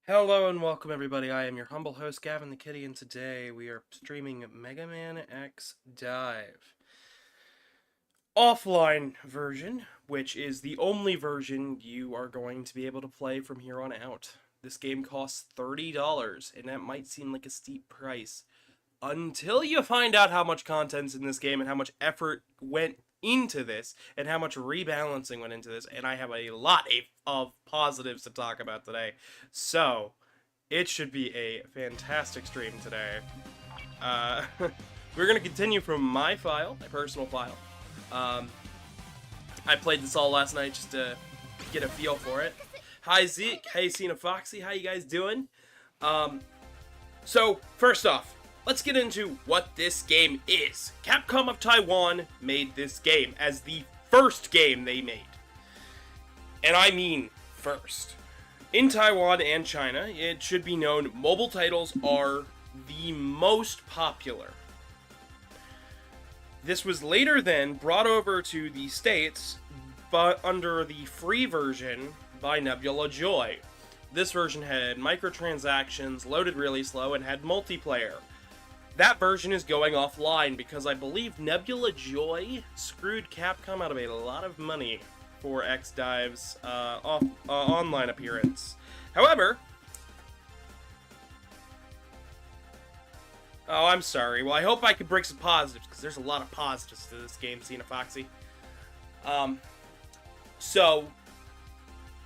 Hello and welcome everybody, I am your humble host Gavin the Kitty, and today we are streaming Megaman X DiVE. Offline version, which is the only version you are going to be able to play from here on out. This game costs $30, and that might seem like a steep price, until you find out how much content's in this game and how much effort went into this and how much rebalancing went into this, and I have a lot of positives to talk about today. So, it should be a fantastic stream today. We're going to continue from my personal file. I played this all last night just to get a feel for it. Hi Zeke, hey Cena Foxy, how you guys doing? So, first off, let's get into what this game is. Capcom of Taiwan made this game as the first game they made. And I mean first. In Taiwan and China, it should be known, mobile titles are the most popular. This was later then brought over to the States, but under the free version by Nebula Joy. This version had microtransactions, loaded really slow, and had multiplayer. That version is going offline because I believe Nebula Joy screwed Capcom out of a lot of money for XDive's online appearance. However... Oh, I'm sorry. Well, I hope I could bring some positives, because there's a lot of positives to this game, Cena Foxy. So,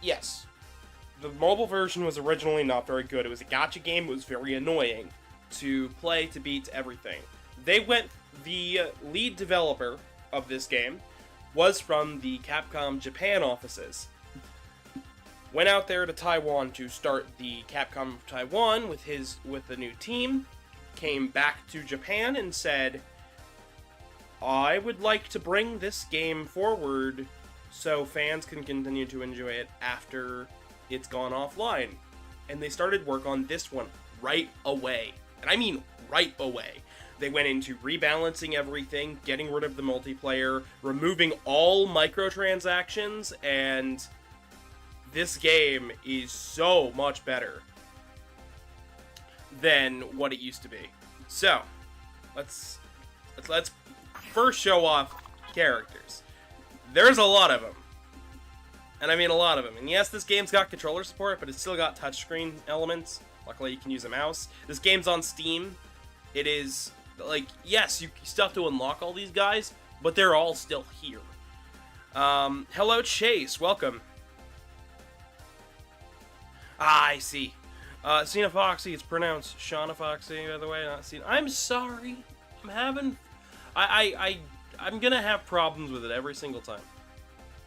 yes. The mobile version was originally not very good. It was a gacha game. It was very annoying to play, to beat, everything. The lead developer of this game was from the Capcom Japan offices. Went out there to Taiwan to start the Capcom of Taiwan with the new team. Came back to Japan and said, I would like to bring this game forward so fans can continue to enjoy it after it's gone offline. And they started work on this one right away. And I mean right away. They went into rebalancing everything, getting rid of the multiplayer, removing all microtransactions, and this game is so much better than what it used to be. So, let's first show off characters. There's a lot of them. And I mean a lot of them. And yes, this game's got controller support, but it's still got touchscreen elements. Luckily, you can use a mouse. This game's on Steam. It is, like, yes, you still have to unlock all these guys, but they're all still here. Hello, Chase. Welcome. Ah, I see. Cena Foxy, it's pronounced Shauna Foxy, by the way, not Cena. I'm sorry. I'm gonna have problems with it every single time.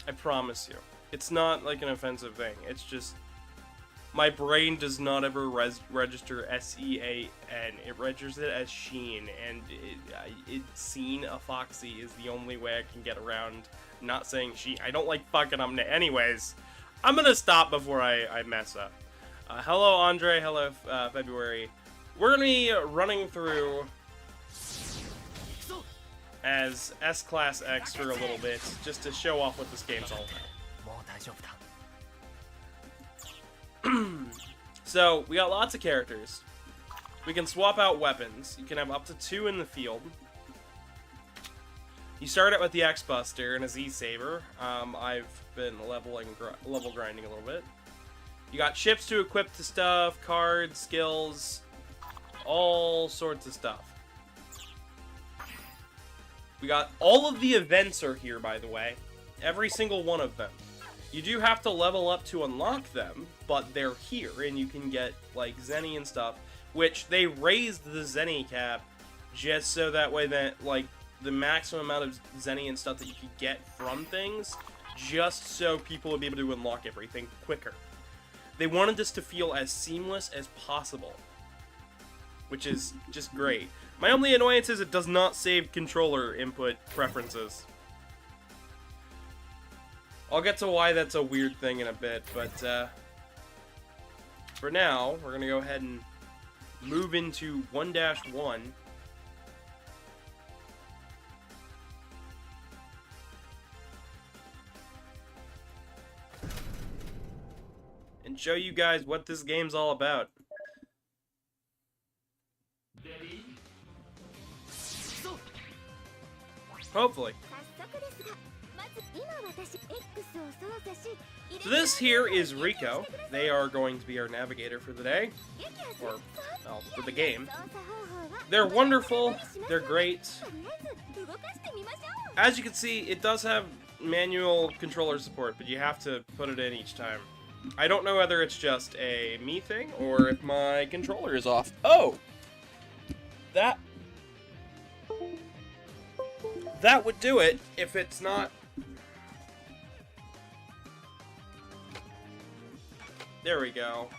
I promise you. It's not like an offensive thing. It's just my brain does not ever register S-E-A-N. It registers it as Sheen, and Cena Foxy is the only way I can get around not saying Sheen. I don't like fucking them. Anyways, I'm gonna stop before I mess up. Hello, Andre. Hello, February. We're gonna be running through as S-Class X for a little bit, just to show off what this game's all about. So, we got lots of characters. We can swap out weapons. You can have up to 2 in the field. You start out with the X-Buster and a Z-Saber. I've been level grinding a little bit. You got chips to equip to stuff, cards, skills, all sorts of stuff. We got all of the events are here, by the way. Every single one of them. You do have to level up to unlock them, but they're here, and you can get, like, Zenny and stuff, which they raised the Zenny cap just so that way that, like, the maximum amount of Zenny and stuff that you could get from things, just so people would be able to unlock everything quicker. They wanted this to feel as seamless as possible, which is just great. My only annoyance is it does not save controller input preferences. I'll get to why that's a weird thing in a bit, but for now, we're going to go ahead and move into 1-1. and show you guys what this game's all about. Hopefully. So this here is Rico. They are going to be our navigator for the day. Or, well, for the game. They're wonderful. They're great. As you can see, it does have manual controller support, but you have to put it in each time. I don't know whether it's just a me thing, or if my controller is off. Oh! That would do it if it's not. There we go.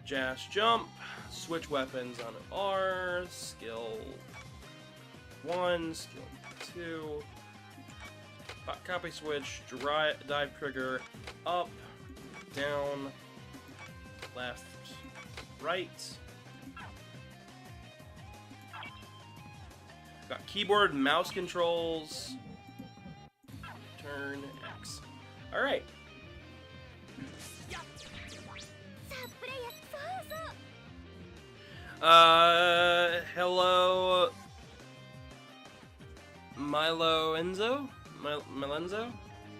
Dash jump, switch weapons on R, skill 1, skill 2, copy switch, dive trigger, up, down, left, right. Got keyboard, mouse controls, turn X. Alright. Hello, Milo Enzo? Milenzo?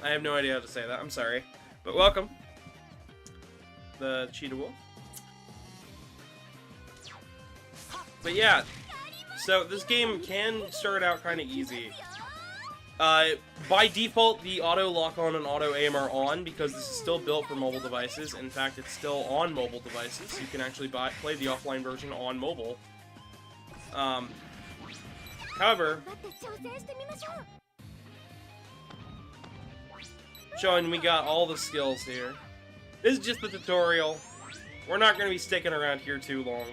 I have no idea how to say that, I'm sorry. But welcome. The Cheetah Wolf. But yeah, so this game can start out kind of easy. By default, the auto lock-on and auto aim are on because this is still built for mobile devices. In fact, it's still on mobile devices. You can actually play the offline version on mobile. However, showing we got all the skills here. This is just the tutorial. We're not going to be sticking around here too long.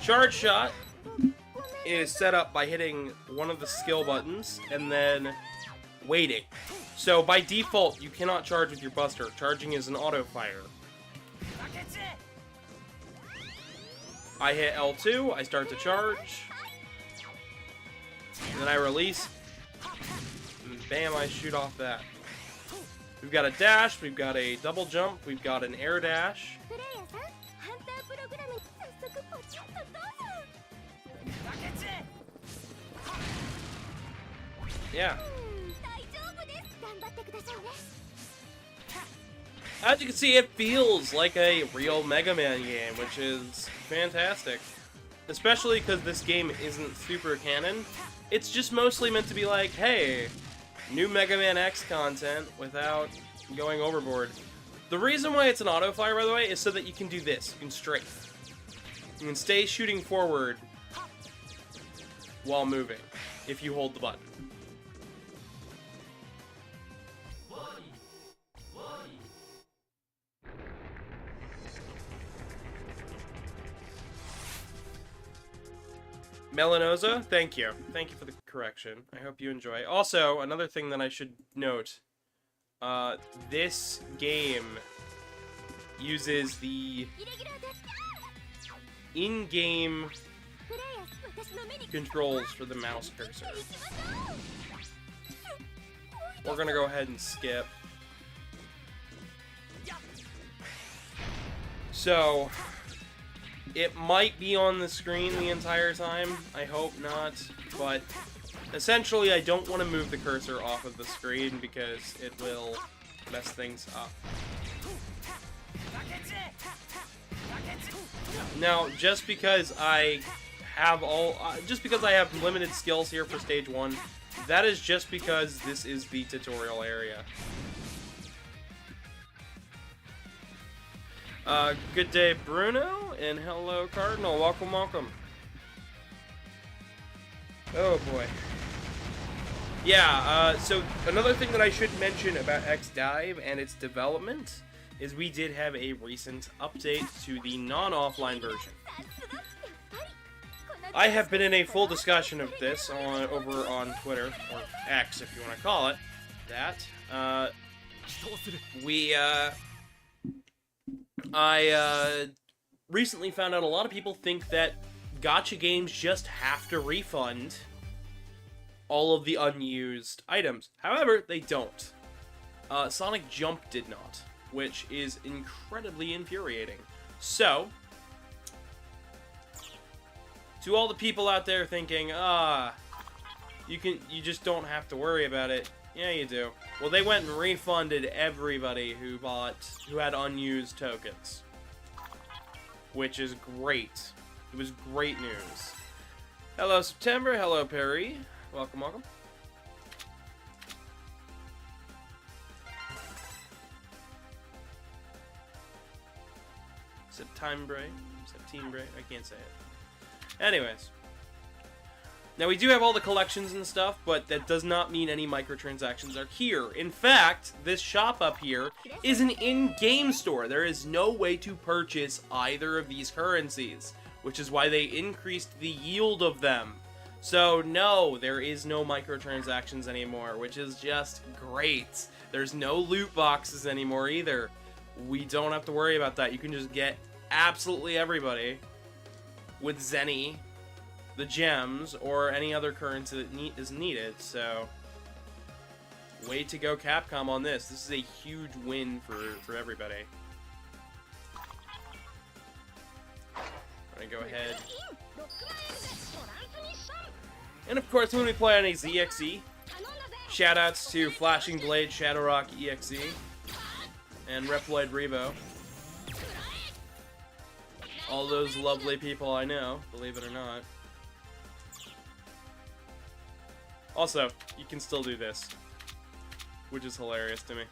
Charge shot is set up by hitting one of the skill buttons and then waiting. So by default, you cannot charge with your buster. Charging is an auto fire. I hit L2, I start to charge, and then I release, and bam, I shoot off that. We've got a dash, we've got a double jump, we've got an air dash. Yeah. As you can see, it feels like a real Mega Man game, which is fantastic. Especially because this game isn't super canon. It's just mostly meant to be like, hey, new Mega Man X content without going overboard. The reason why it's an auto fire, by the way, is so that you can do this. You can strafe. You can stay shooting forward while moving, if you hold the button. Melanoza, thank you. Thank you for the correction. I hope you enjoy. Also, another thing that I should note, this game uses the in-game controls for the mouse cursor. We're gonna go ahead and skip. So, it might be on the screen the entire time. I hope not, but essentially I don't want to move the cursor off of the screen because it will mess things up. Now, just because I have limited skills here for stage 1, that is just because this is the tutorial area. Good day, Bruno, and hello, Cardinal. Welcome, welcome. Oh, boy. Yeah, so another thing that I should mention about DiVE and its development is we did have a recent update to the non-offline version. I have been in a full discussion of this over on Twitter, or X if you want to call it that. I recently found out a lot of people think that gacha games just have to refund all of the unused items. However, they don't. Sonic Jump did not, which is incredibly infuriating. So, to all the people out there thinking, you just don't have to worry about it. Yeah, you do. Well, they went and refunded everybody who had unused tokens, which is great. It was great news. Hello, September. Hello, Perry. Welcome, welcome. September. I can't say it. Anyways. Now, we do have all the collections and stuff, but that does not mean any microtransactions are here. In fact, this shop up here is an in-game store. There is no way to purchase either of these currencies, which is why they increased the yield of them. So, no, there is no microtransactions anymore, which is just great. There's no loot boxes anymore either. We don't have to worry about that. You can just get absolutely everybody with Zenny, the gems, or any other currency that is needed. So, way to go, Capcom, on this. This is a huge win for everybody. I'm gonna go ahead. And of course, when we play on a ZXE, shoutouts to Flashing Blade, Shadowrock EXE, and Reploid Rebo. All those lovely people I know, believe it or not. Also, you can still do this, which is hilarious to me.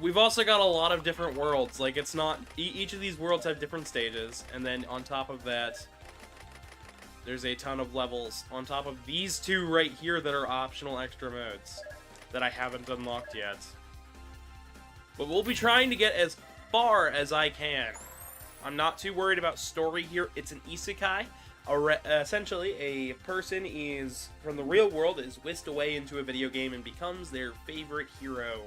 We've also got a lot of different worlds. Like, it's not... Each of these worlds have different stages, and then on top of that, there's a ton of levels. On top of these two right here that are optional extra modes that I haven't unlocked yet. But we'll be trying to get as far as I can. I'm not too worried about story here. It's an isekai. Essentially, a person is, from the real world, is whisked away into a video game and becomes their favorite hero.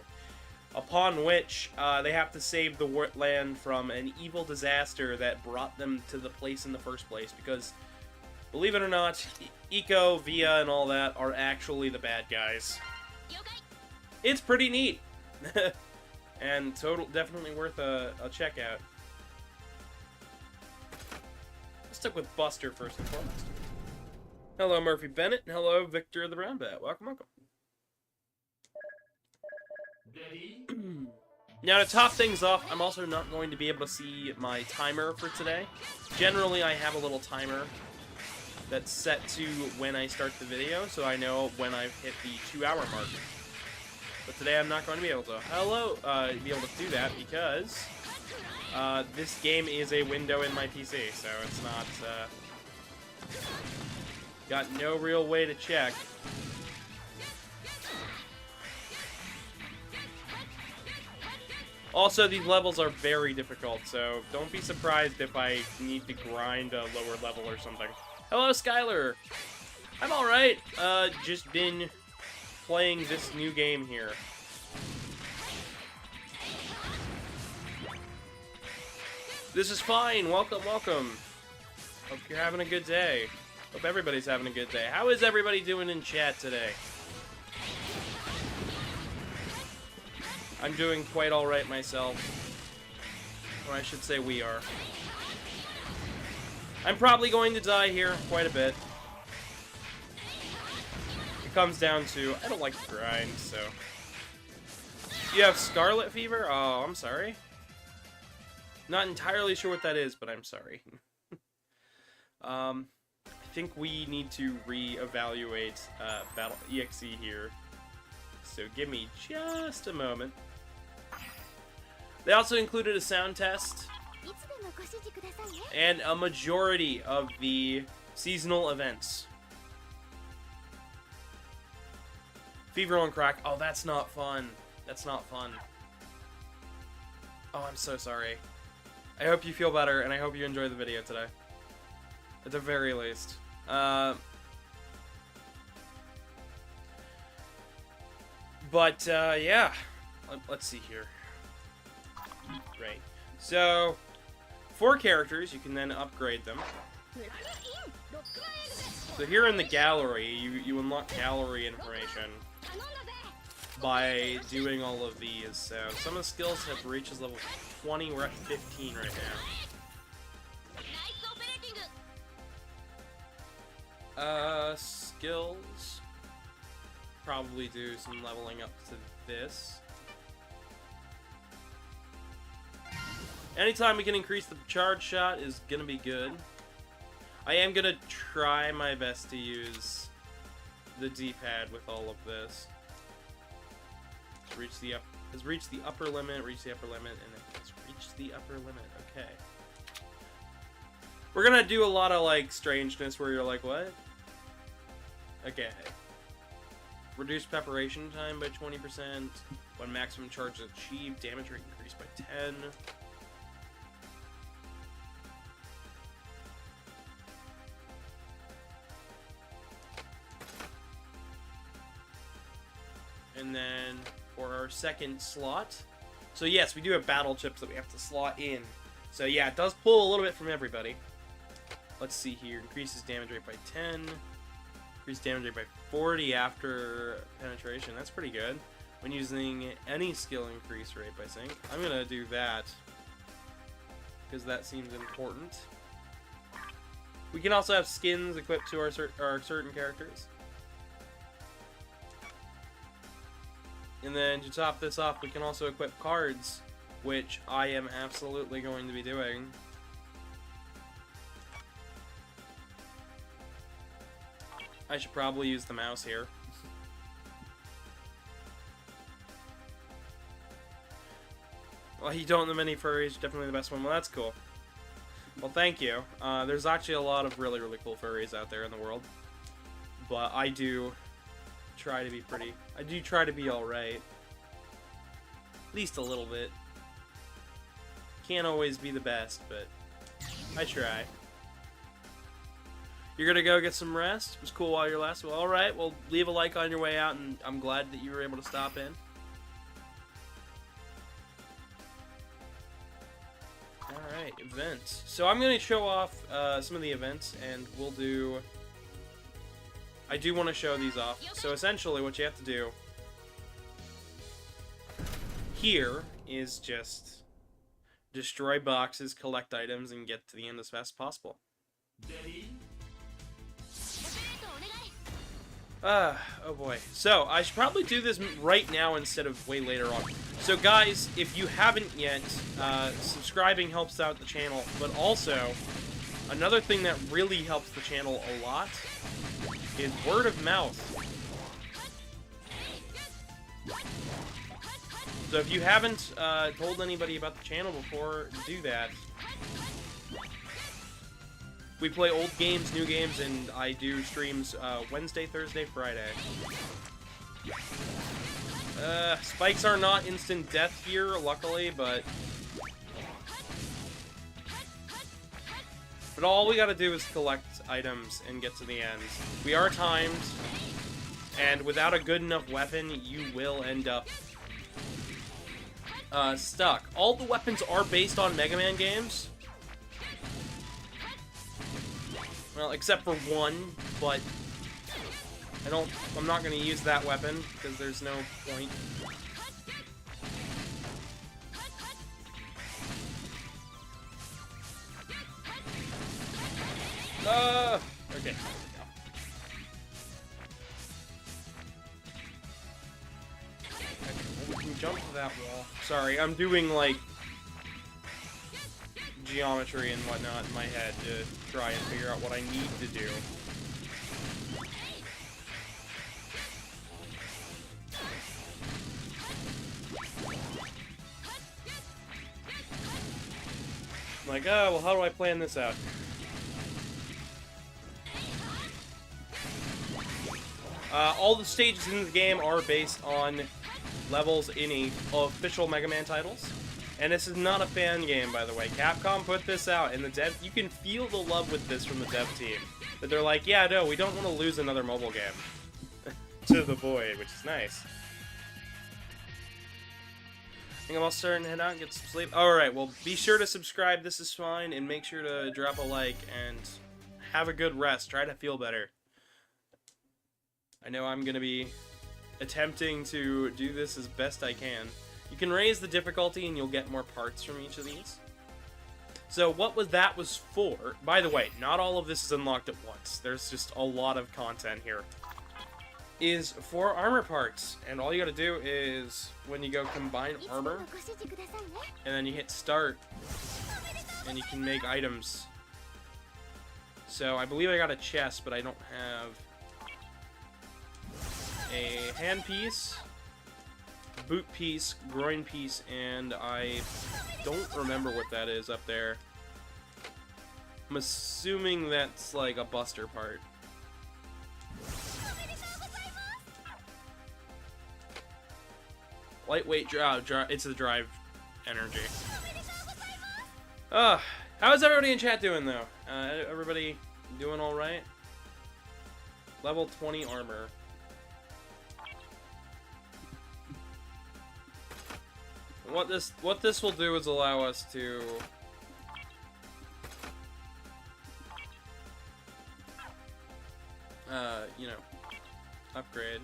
Upon which, they have to save the land from an evil disaster that brought them to the place in the first place. Because, believe it or not, Eco, Via, and all that are actually the bad guys. It's pretty neat. And definitely worth a check out. Let's stick with Buster first and foremost. Hello, Murphy Bennett, and hello, Victor the Brown Bat. Welcome, welcome. Now, to top things off, I'm also not going to be able to see my timer for today. Generally, I have a little timer that's set to when I start the video, so I know when I've hit the 2-hour mark. But today I'm not going to be able to. Be able to do that because this game is a window in my PC, so it's not got no real way to check. Also, these levels are very difficult, so don't be surprised if I need to grind a lower level or something. Hello, Skylar! I'm alright. Just been playing this new game here. This is fine. Welcome, welcome. Hope you're having a good day. Hope everybody's having a good day. How is everybody doing in chat today? I'm doing quite alright myself. Or I should say we are. I'm probably going to die here quite a bit. It comes down to, I don't like to grind, so. You have scarlet fever? Oh, I'm sorry. Not entirely sure what that is, but I'm sorry. I think we need to re-evaluate Battle EXE here. So give me just a moment. They also included a sound test and a majority of the seasonal events. Fever on crack. Oh, that's not fun. That's not fun. Oh, I'm so sorry. I hope you feel better, and I hope you enjoy the video today. At the very least. Yeah. Let's see here. Right. So, 4 characters, you can then upgrade them. So here in the gallery, you unlock gallery information by doing all of these. So some of the skills have reached level 20. We're at 15 right now. Skills. Probably do some leveling up to this. Anytime we can increase the charge shot is gonna be good. I am gonna try my best to use the D-pad with all of this. Reach the upper limit, reach the upper limit, and it has reached the upper limit. Okay. We're gonna do a lot of like strangeness where you're like, what? Okay. Reduce preparation time by 20%. When maximum charge is achieved, damage rate increased by 10. And then for our second slot, so yes, we do have battle chips that we have to slot in. So yeah, it does pull a little bit from everybody. Let's see here. Increases damage rate by 10. Increase damage rate by 40 after penetration. That's pretty good. When using any skill, increase rate by sync. I'm gonna do that because that seems important. We can also have skins equipped to our certain characters. And then to top this off, we can also equip cards, which I am absolutely going to be doing. I should probably use the mouse here. Well, you don't in the mini furries, definitely the best one. Well, that's cool. Well, thank you. There's actually a lot of really, really cool furries out there in the world. But I do try to be alright. At least a little bit. Can't always be the best, but I try. You're gonna go get some rest? It was cool while you're last. Well, alright, well, leave a like on your way out, and I'm glad that you were able to stop in. Alright, events. So I'm gonna show off some of the events, and we'll do... I do want to show these off. So essentially what you have to do here is just destroy boxes, collect items, and get to the end as fast as possible. Oh boy. So, I should probably do this right now instead of way later on. So guys, if you haven't yet, subscribing helps out the channel, but also, another thing that really helps the channel a lot is word of mouth. So if you haven't told anybody about the channel before, do that. We play old games, new games, and I do streams Wednesday, Thursday, Friday. Spikes are not instant death here, luckily, but all we gotta do is collect items and get to the end. We are timed, and without a good enough weapon, you will end up stuck. All the weapons are based on Mega Man games. Well, except for one, but I'm not gonna use that weapon, because there's no point. Okay. Well, we can jump to that wall. Sorry, I'm doing, like, geometry and whatnot in my head to try and figure out what I need to do. I'm like, oh, well, how do I plan this out? All the stages in the game are based on levels in official Mega Man titles. And this is not a fan game, by the way. Capcom put this out, and the dev, you can feel the love with this from the dev team. That they're like, yeah, no, we don't want to lose another mobile game to the void, which is nice. I think I'm all starting to head out and get some sleep. Alright, well, be sure to subscribe, this is fine, and make sure to drop a like, and have a good rest. Try to feel better. I know I'm going to be attempting to do this as best I can. You can raise the difficulty and you'll get more parts from each of these. So what that was for, by the way, not all of this is unlocked at once. There's just a lot of content here. Is for armor parts. And all you gotta do is, when you go combine armor, and then you hit start, and you can make items. So I believe I got a chest, but I don't have a hand piece, boot piece, groin piece, and I don't remember what that is up there. I'm assuming that's like a buster part. Lightweight it's the drive energy. How's everybody in chat doing though? Everybody doing all right? Level 20 armor. What this will do is allow us to you know, upgrade.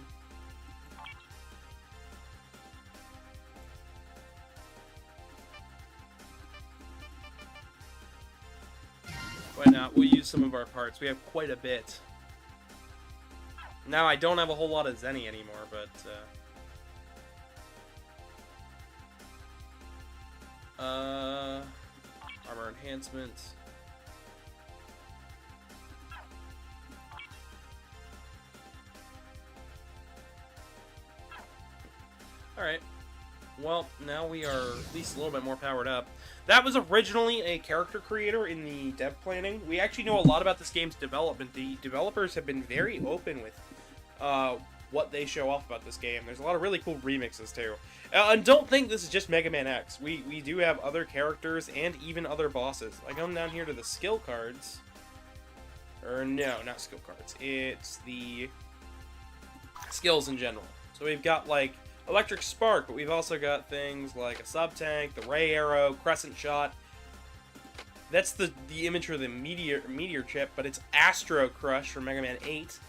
Why not? We'll use some of our parts. We have quite a bit. Now I don't have a whole lot of Zenny anymore, but armor enhancements. Alright. Well, now we are at least a little bit more powered up. That was originally a character creator in the dev planning. We actually know a lot about this game's development. The developers have been very open with what they show off about this game. There's a lot of really cool remixes, too. And don't think this is just Mega Man X. We do have other characters and even other bosses. I come down here to the skill cards. Or no, not skill cards. It's the skills in general. So we've got, like, Electric Spark, but we've also got things like a Sub-Tank, the Ray Arrow, Crescent Shot. That's the image for the meteor chip, but it's Astro Crush from Mega Man 8.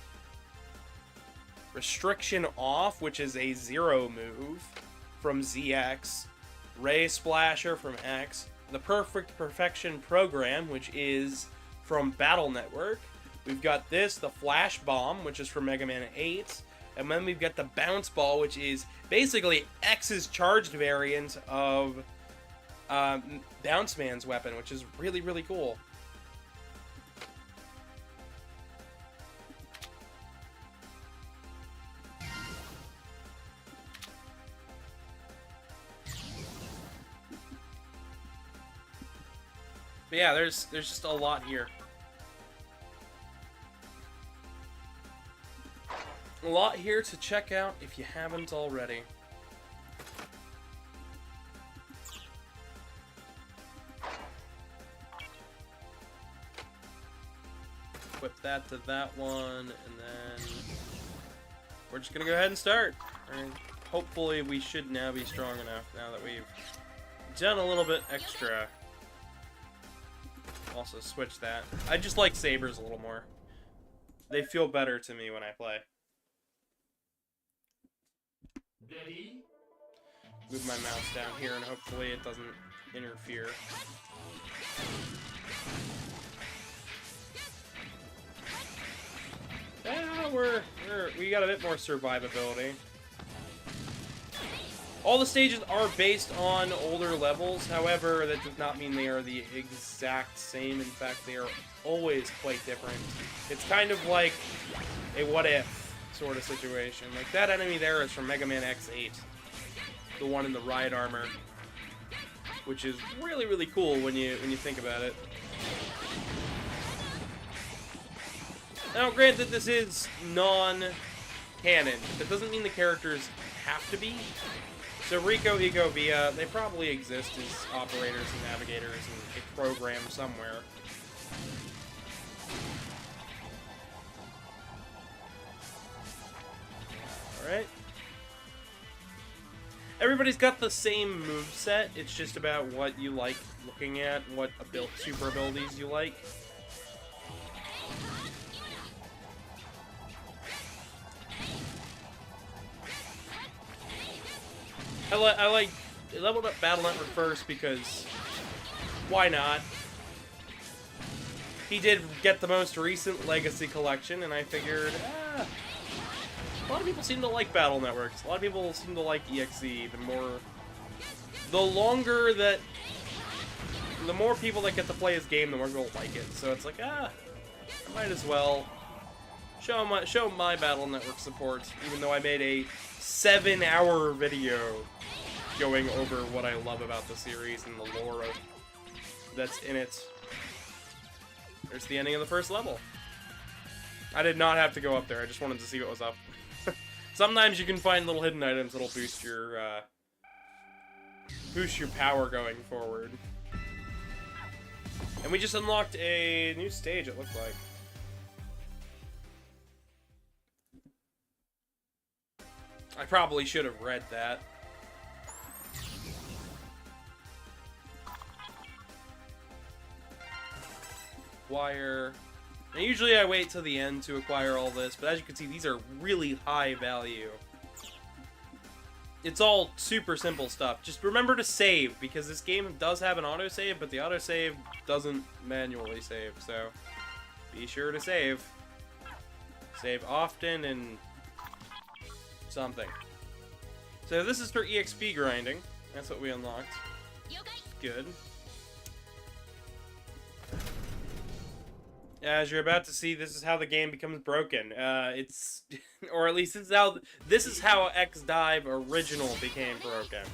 Restriction Off, which is a Zero move from ZX. Ray Splasher from X. The Perfection Program, which is from Battle Network. We've got this, the Flash Bomb, which is from Mega Man 8. And then we've got the Bounce Ball, which is basically X's charged variant of Bounce Man's weapon, which is really, really cool. But yeah, there's just a lot here. A lot here to check out if you haven't already. Equip that to that one, and then we're just gonna go ahead and start. And hopefully we should now be strong enough now that we've done a little bit extra. Also switch that. I just like sabers a little more. They feel better to me when I play. Move my mouse down here and hopefully it doesn't interfere. Yeah, we got a bit more survivability. All the stages are based on older levels, however, that does not mean they are the exact same. In fact, they are always quite different. It's kind of like a what-if sort of situation. Like, that enemy there is from Mega Man X8. The one in the ride armor. Which is really, really cool when you think about it. Now, granted, this is non-canon. That doesn't mean the characters have to be. So Rico, Ego, Via, they probably exist as operators and navigators in a program somewhere. Alright. Everybody's got the same moveset. It's just about what you like looking at, what super abilities you like. I leveled up Battle Network first because why not? He did get the most recent Legacy Collection, and I figured, a lot of people seem to like Battle Networks. A lot of people seem to like EXE. The more people that get to play his game, the more people like it. So it's like, I might as well show my Battle Network support, even though I made a 7-hour video going over what I love about the series and the lore that's in it. There's the ending of the first level. I did not have to go up there, I just wanted to see what was up. Sometimes you can find little hidden items that'll boost your power going forward. And we just unlocked a new stage, it looked like. I probably should have read that. Acquire. And usually I wait till the end to acquire all this, but as you can see, these are really high value. It's all super simple stuff. Just remember to save, because this game does have an autosave, but the autosave doesn't manually save, so be sure to save. Save often and something. So this is for EXP grinding. That's what we unlocked. Good. As you're about to see, this is how the game becomes broken. Or at least this is how X-Dive original became broken.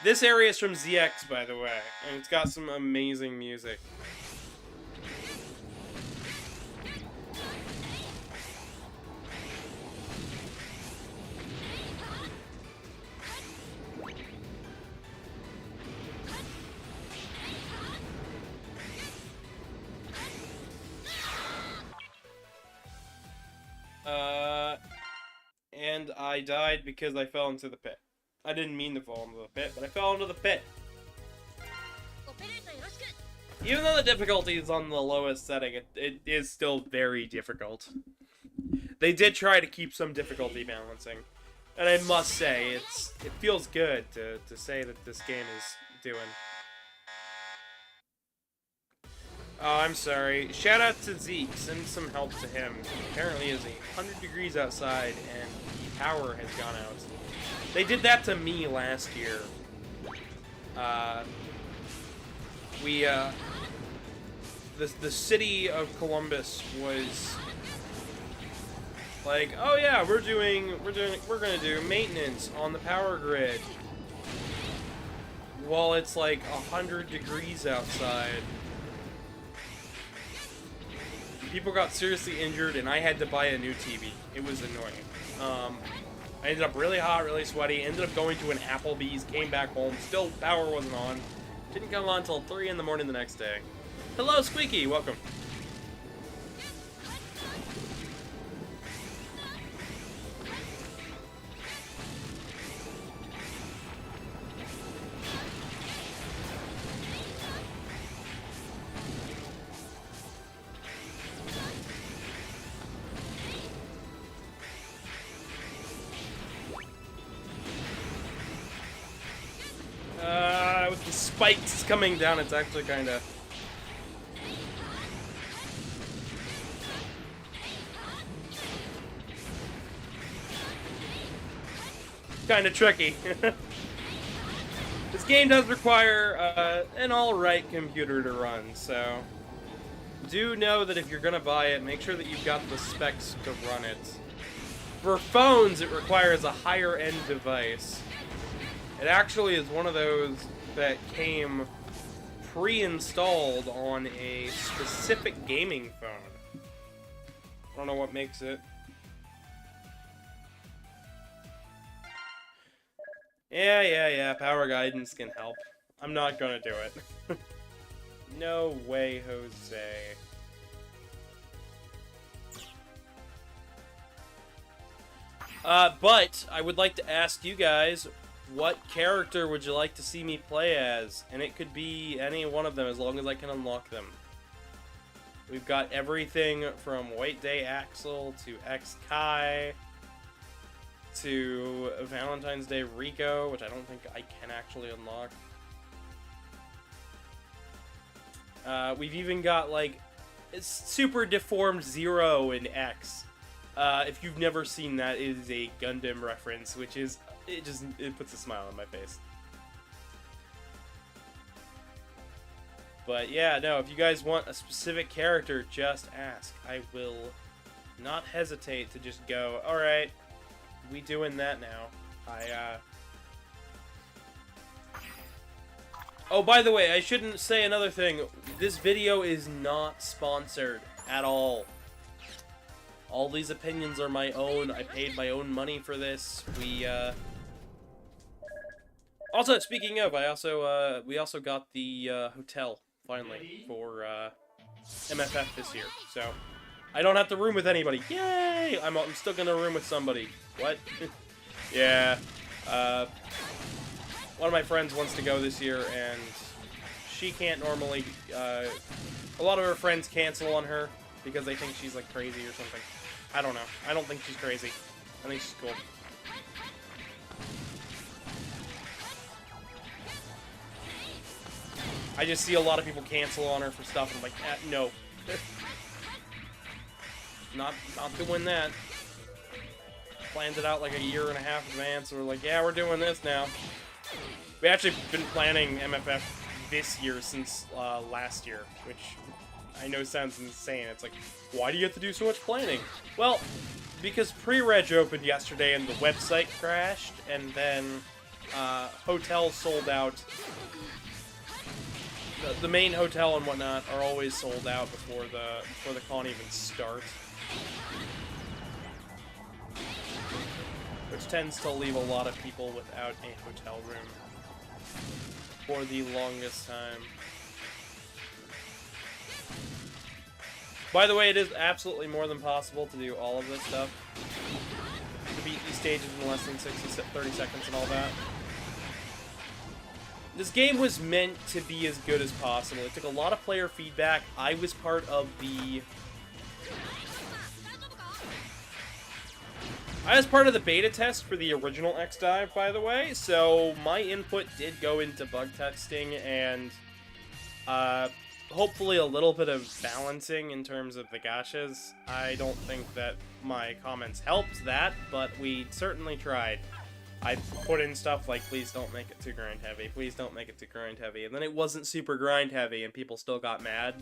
This area is from ZX, by the way, and it's got some amazing music. And I died because I fell into the pit. I didn't mean to fall into the pit, but I fell into the pit. Even though the difficulty is on the lowest setting, it is still very difficult. They did try to keep some difficulty balancing. And I must say, it feels good to say that this game is doing. Oh, I'm sorry. Shout out to Zeke. Send some help to him. Apparently it's 100 degrees outside and the power has gone out. They did that to me last year. The city of Columbus was like, oh yeah, we're gonna do maintenance on the power grid while it's like 100 degrees outside. People got seriously injured, and I had to buy a new TV. It was annoying. I ended up really hot, really sweaty, ended up going to an Applebee's, came back home, still power wasn't on. Didn't come on until 3 in the morning the next day. Hello, Squeaky, welcome. With the spikes coming down, it's actually kind of tricky. This game does require an alright computer to run, so do know that if you're gonna buy it, make sure that you've got the specs to run it. For phones, it requires a higher end device. It actually is one of those that came pre-installed on a specific gaming phone. I don't know what makes it. Yeah, power guidance can help. I'm not gonna do it. No way, Jose. But I would like to ask you guys, what character would you like to see me play as? And it could be any one of them as long as I can unlock them. We've got everything from White Day Axel to X Kai to Valentine's Day Rico, which I don't think I can actually unlock. We've even got, like, it's super deformed Zero in X. If you've never seen that, it is a Gundam reference, which is, it puts a smile on my face. But yeah, no, if you guys want a specific character, just ask. I will not hesitate to just go, alright, we doing that now. Oh, by the way, I shouldn't say another thing. This video is not sponsored at all. All these opinions are my own. I paid my own money for this. Also, speaking of, we also got the hotel finally for MFF this year. So I don't have to room with anybody. Yay! I'm still gonna room with somebody. What? Yeah. One of my friends wants to go this year, and she can't normally. A lot of her friends cancel on her because they think she's like crazy or something. I don't know. I don't think she's crazy. I think she's cool. I just see a lot of people cancel on her for stuff, and I'm like, no. Not doing that. Planned it out like a year and a half in advance, so we're like, yeah, we're doing this now. We actually been planning MFF this year since last year, which I know sounds insane. It's like, why do you have to do so much planning? Well, because pre-reg opened yesterday and the website crashed, and then hotels sold out. The main hotel and whatnot are always sold out before the con even starts, which tends to leave a lot of people without a hotel room for the longest time. By the way, it is absolutely more than possible to do all of this stuff, to beat these stages in less than 30 seconds and all that. This game was meant to be as good as possible. It took a lot of player feedback. I was part of the... beta test for the original X-Dive, by the way, so my input did go into bug testing and hopefully a little bit of balancing in terms of the gachas. I don't think that my comments helped that, but we certainly tried. I put in stuff like, please don't make it too grind heavy, please don't make it too grind heavy, and then it wasn't super grind heavy and people still got mad.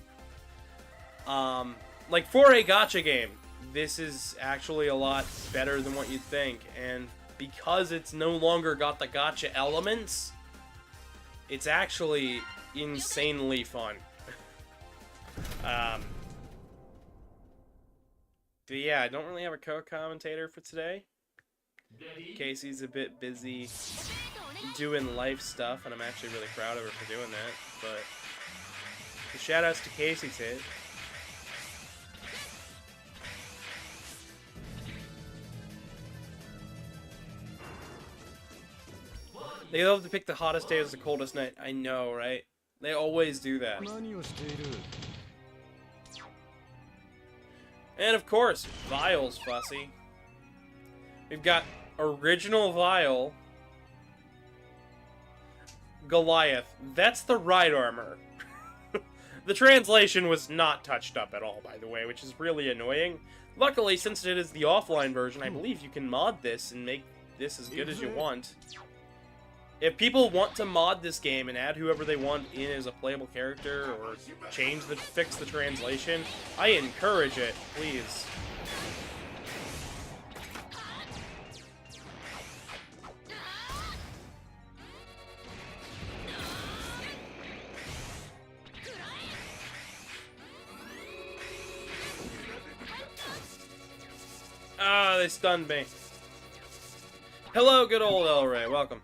Like, for a gacha game, this is actually a lot better than what you'd think, and because it's no longer got the gacha elements, it's actually insanely fun. But yeah, I don't really have a co-commentator for today. Casey's a bit busy doing life stuff, and I'm actually really proud of her for doing that, but the shoutouts to Casey too. They love to pick the hottest day as the coldest night. I know, right? They always do that. And of course, Vile's fussy. We've got original Vile, Goliath. That's the ride armor. The translation was not touched up at all, by the way, which is really annoying. Luckily, since it is the offline version, I believe you can mod this and make this as good as you want. If people want to mod this game and add whoever they want in as a playable character, or fix the translation, I encourage it, please. Ah, they stunned me. Hello, good old El Rey. Welcome.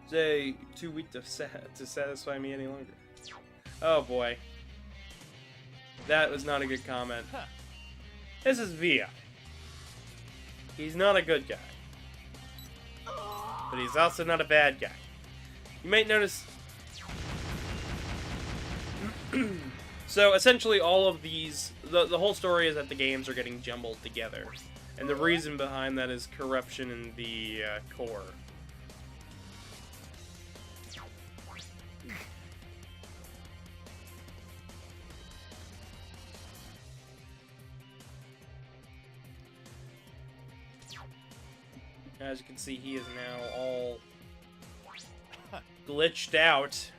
Say, too weak to satisfy me any longer. Oh boy. That was not a good comment. This is Via. He's not a good guy. But he's also not a bad guy. You might notice... So essentially all of these, the whole story is that the games are getting jumbled together. And the reason behind that is corruption in the core. As you can see, he is now all glitched out.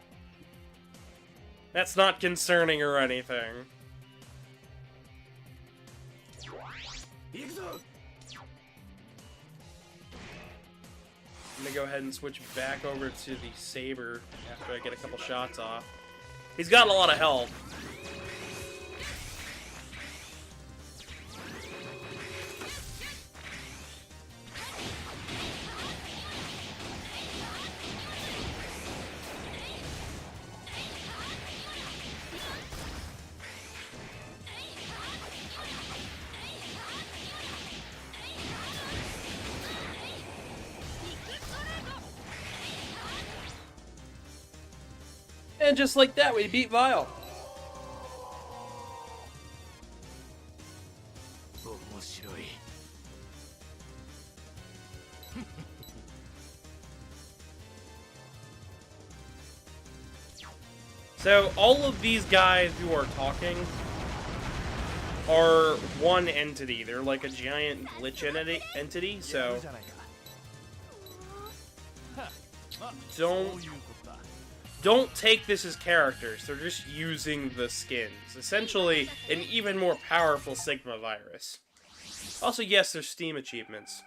That's not concerning or anything. I'm gonna go ahead and switch back over to the saber after I get a couple shots off. He's got a lot of health. And just like that, we beat Vile. So, all of these guys who are talking are one entity. They're like a giant glitch entity, so don't take this as characters. They're just using the skins. Essentially, an even more powerful Sigma virus. Also, yes, there's Steam achievements.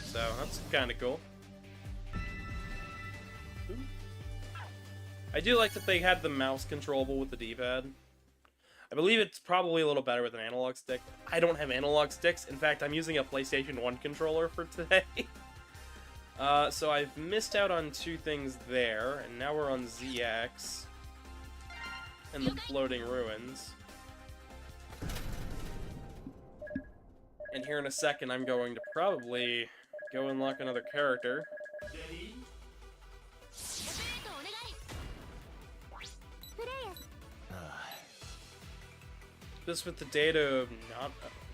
So, that's kind of cool. I do like that they had the mouse controllable with the D-pad. I believe it's probably a little better with an analog stick. I don't have analog sticks. In fact, I'm using a PlayStation 1 controller for today. So I've missed out on two things there, and now we're on ZX and the floating ruins. And here in a second, I'm going to probably go unlock another character. This with the data of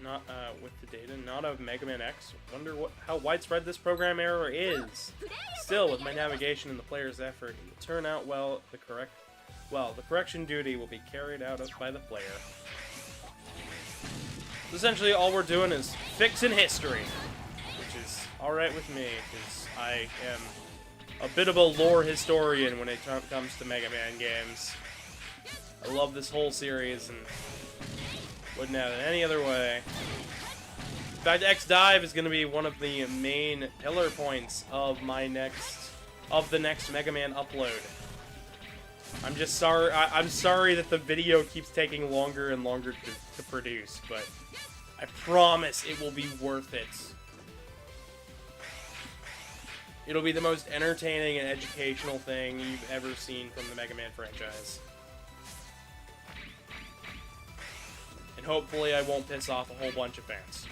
not of Mega Man X. Wonder how widespread this program error is. Still, with my navigation and the player's effort, it will turn out well. The correction duty will be carried out by the player. So essentially, all we're doing is fixing history, which is all right with me, because I am a bit of a lore historian when it comes to Mega Man games. I love this whole series and wouldn't have it any other way. In fact, DiVE is going to be one of the main pillar points of the next Mega Man upload. I'm just sorry. I'm sorry that the video keeps taking longer and longer to produce, but I promise it will be worth it. It'll be the most entertaining and educational thing you've ever seen from the Mega Man franchise. And hopefully I won't piss off a whole bunch of fans.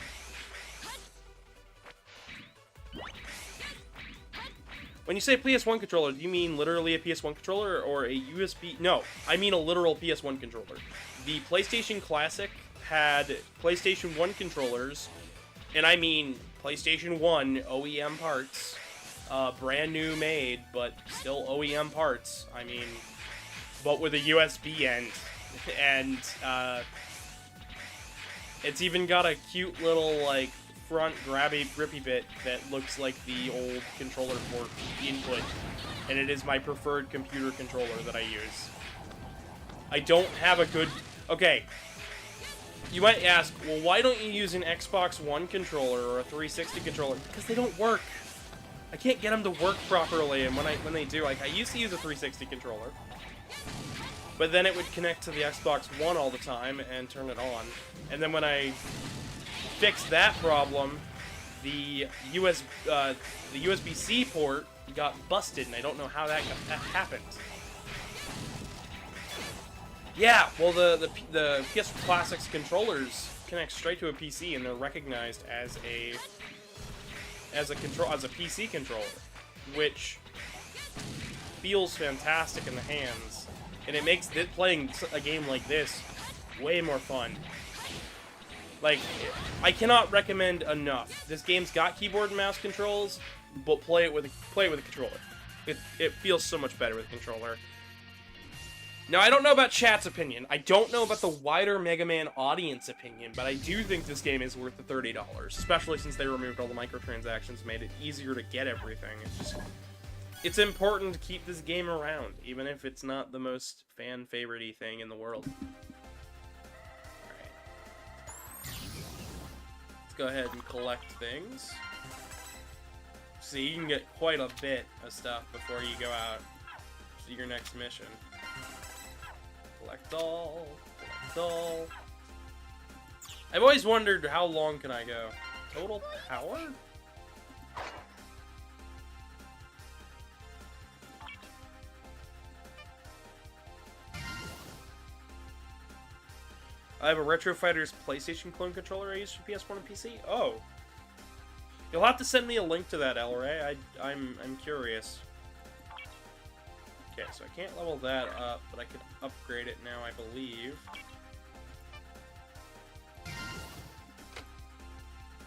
When you say PS1 controller, do you mean literally a PS1 controller or a USB? No, I mean a literal PS1 controller. The PlayStation Classic had PlayStation 1 controllers, and I mean PlayStation 1 OEM parts, brand new made, but still OEM parts. I mean, but with a USB end, and it's even got a cute little, like, front grippy bit that looks like the old controller port input, and it is my preferred computer controller that I use. I don't have a good... Okay, you might ask, well, why don't you use an Xbox One controller or a 360 controller? Because they don't work. I can't get them to work properly, and when they do, like, I used to use a 360 controller, but then it would connect to the Xbox One all the time and turn it on. And then when I fixed that problem, the USB-C port got busted, and I don't know how that happened. Yeah, well, the PS Classics controllers connect straight to a PC, and they're recognized as a PC controller, which feels fantastic in the hands. And it makes playing a game like this way more fun. Like, I cannot recommend enough. This game's got keyboard and mouse controls, but play it with a controller. It feels so much better with a controller. Now, I don't know about chat's opinion. I don't know about the wider Mega Man audience opinion, but I do think this game is worth the $30, especially since they removed all the microtransactions and made it easier to get everything. It's important to keep this game around, even if it's not the most fan-favorite-y thing in the world. Go ahead and collect things. So you can get quite a bit of stuff before you go out to your next mission. Collect all. Collect all. I've always wondered, how long can I go? Total power? I have a Retro Fighters PlayStation clone controller I use for PS1 and PC. Oh, you'll have to send me a link to that, El Rey. I'm curious. Okay, so I can't level that up, but I can upgrade it now, I believe.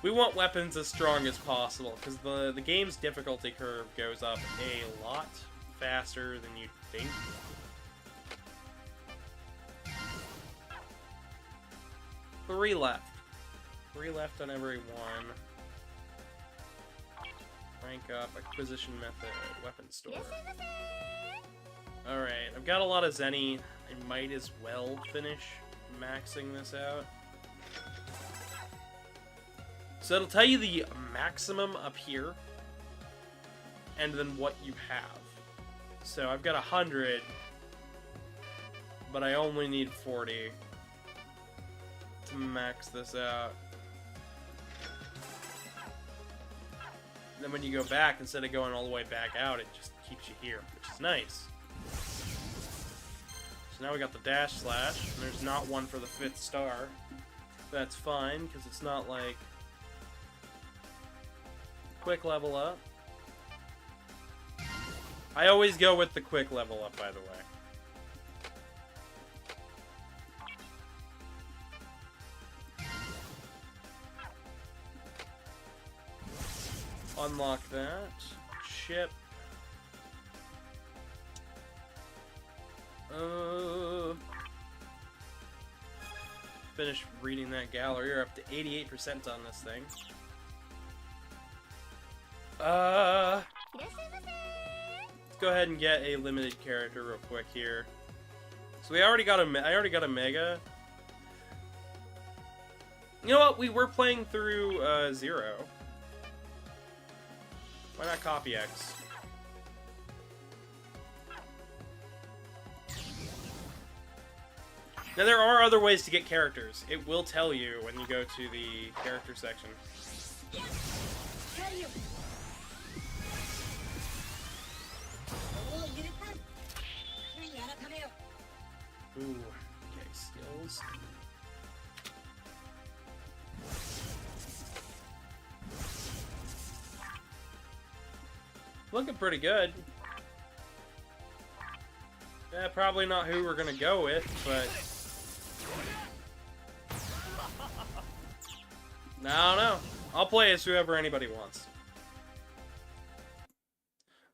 We want weapons as strong as possible, because the game's difficulty curve goes up a lot faster than you'd think. 3 left. 3 left on every one. Rank up, acquisition method, weapon store. Alright, I've got a lot of Zenny. I might as well finish maxing this out. So it'll tell you the maximum up here, and then what you have. So I've got 100, but I only need 40. To max this out. Then when you go back, instead of going all the way back out, it just keeps you here, which is nice. So now we got the dash slash, and there's not one for the 5th star. That's fine, because it's not like quick level up. I always go with the quick level up, by the way. Unlock that. Chip. Finish reading that gallery. You're up to 88% on this thing. Let's go ahead and get a limited character real quick here. So I already got a Mega. You know what? We were playing through Zero. Why not copy X? Now there are other ways to get characters. It will tell you when you go to the character section. Ooh, okay, skills. Looking pretty good. Yeah, probably not who we're gonna go with, but I don't know. I'll play as whoever anybody wants.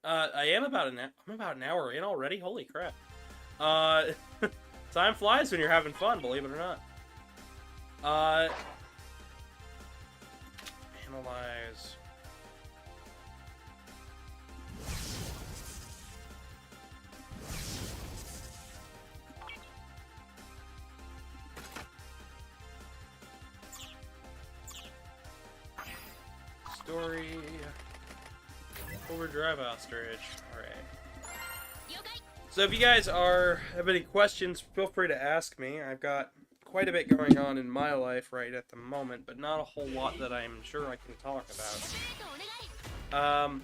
I'm about an hour in already. Holy crap! Time flies when you're having fun, believe it or not. Analyze. Story. Overdrive ostrich. Alright. So if you guys have any questions, feel free to ask me. I've got quite a bit going on in my life right at the moment, but not a whole lot that I'm sure I can talk about.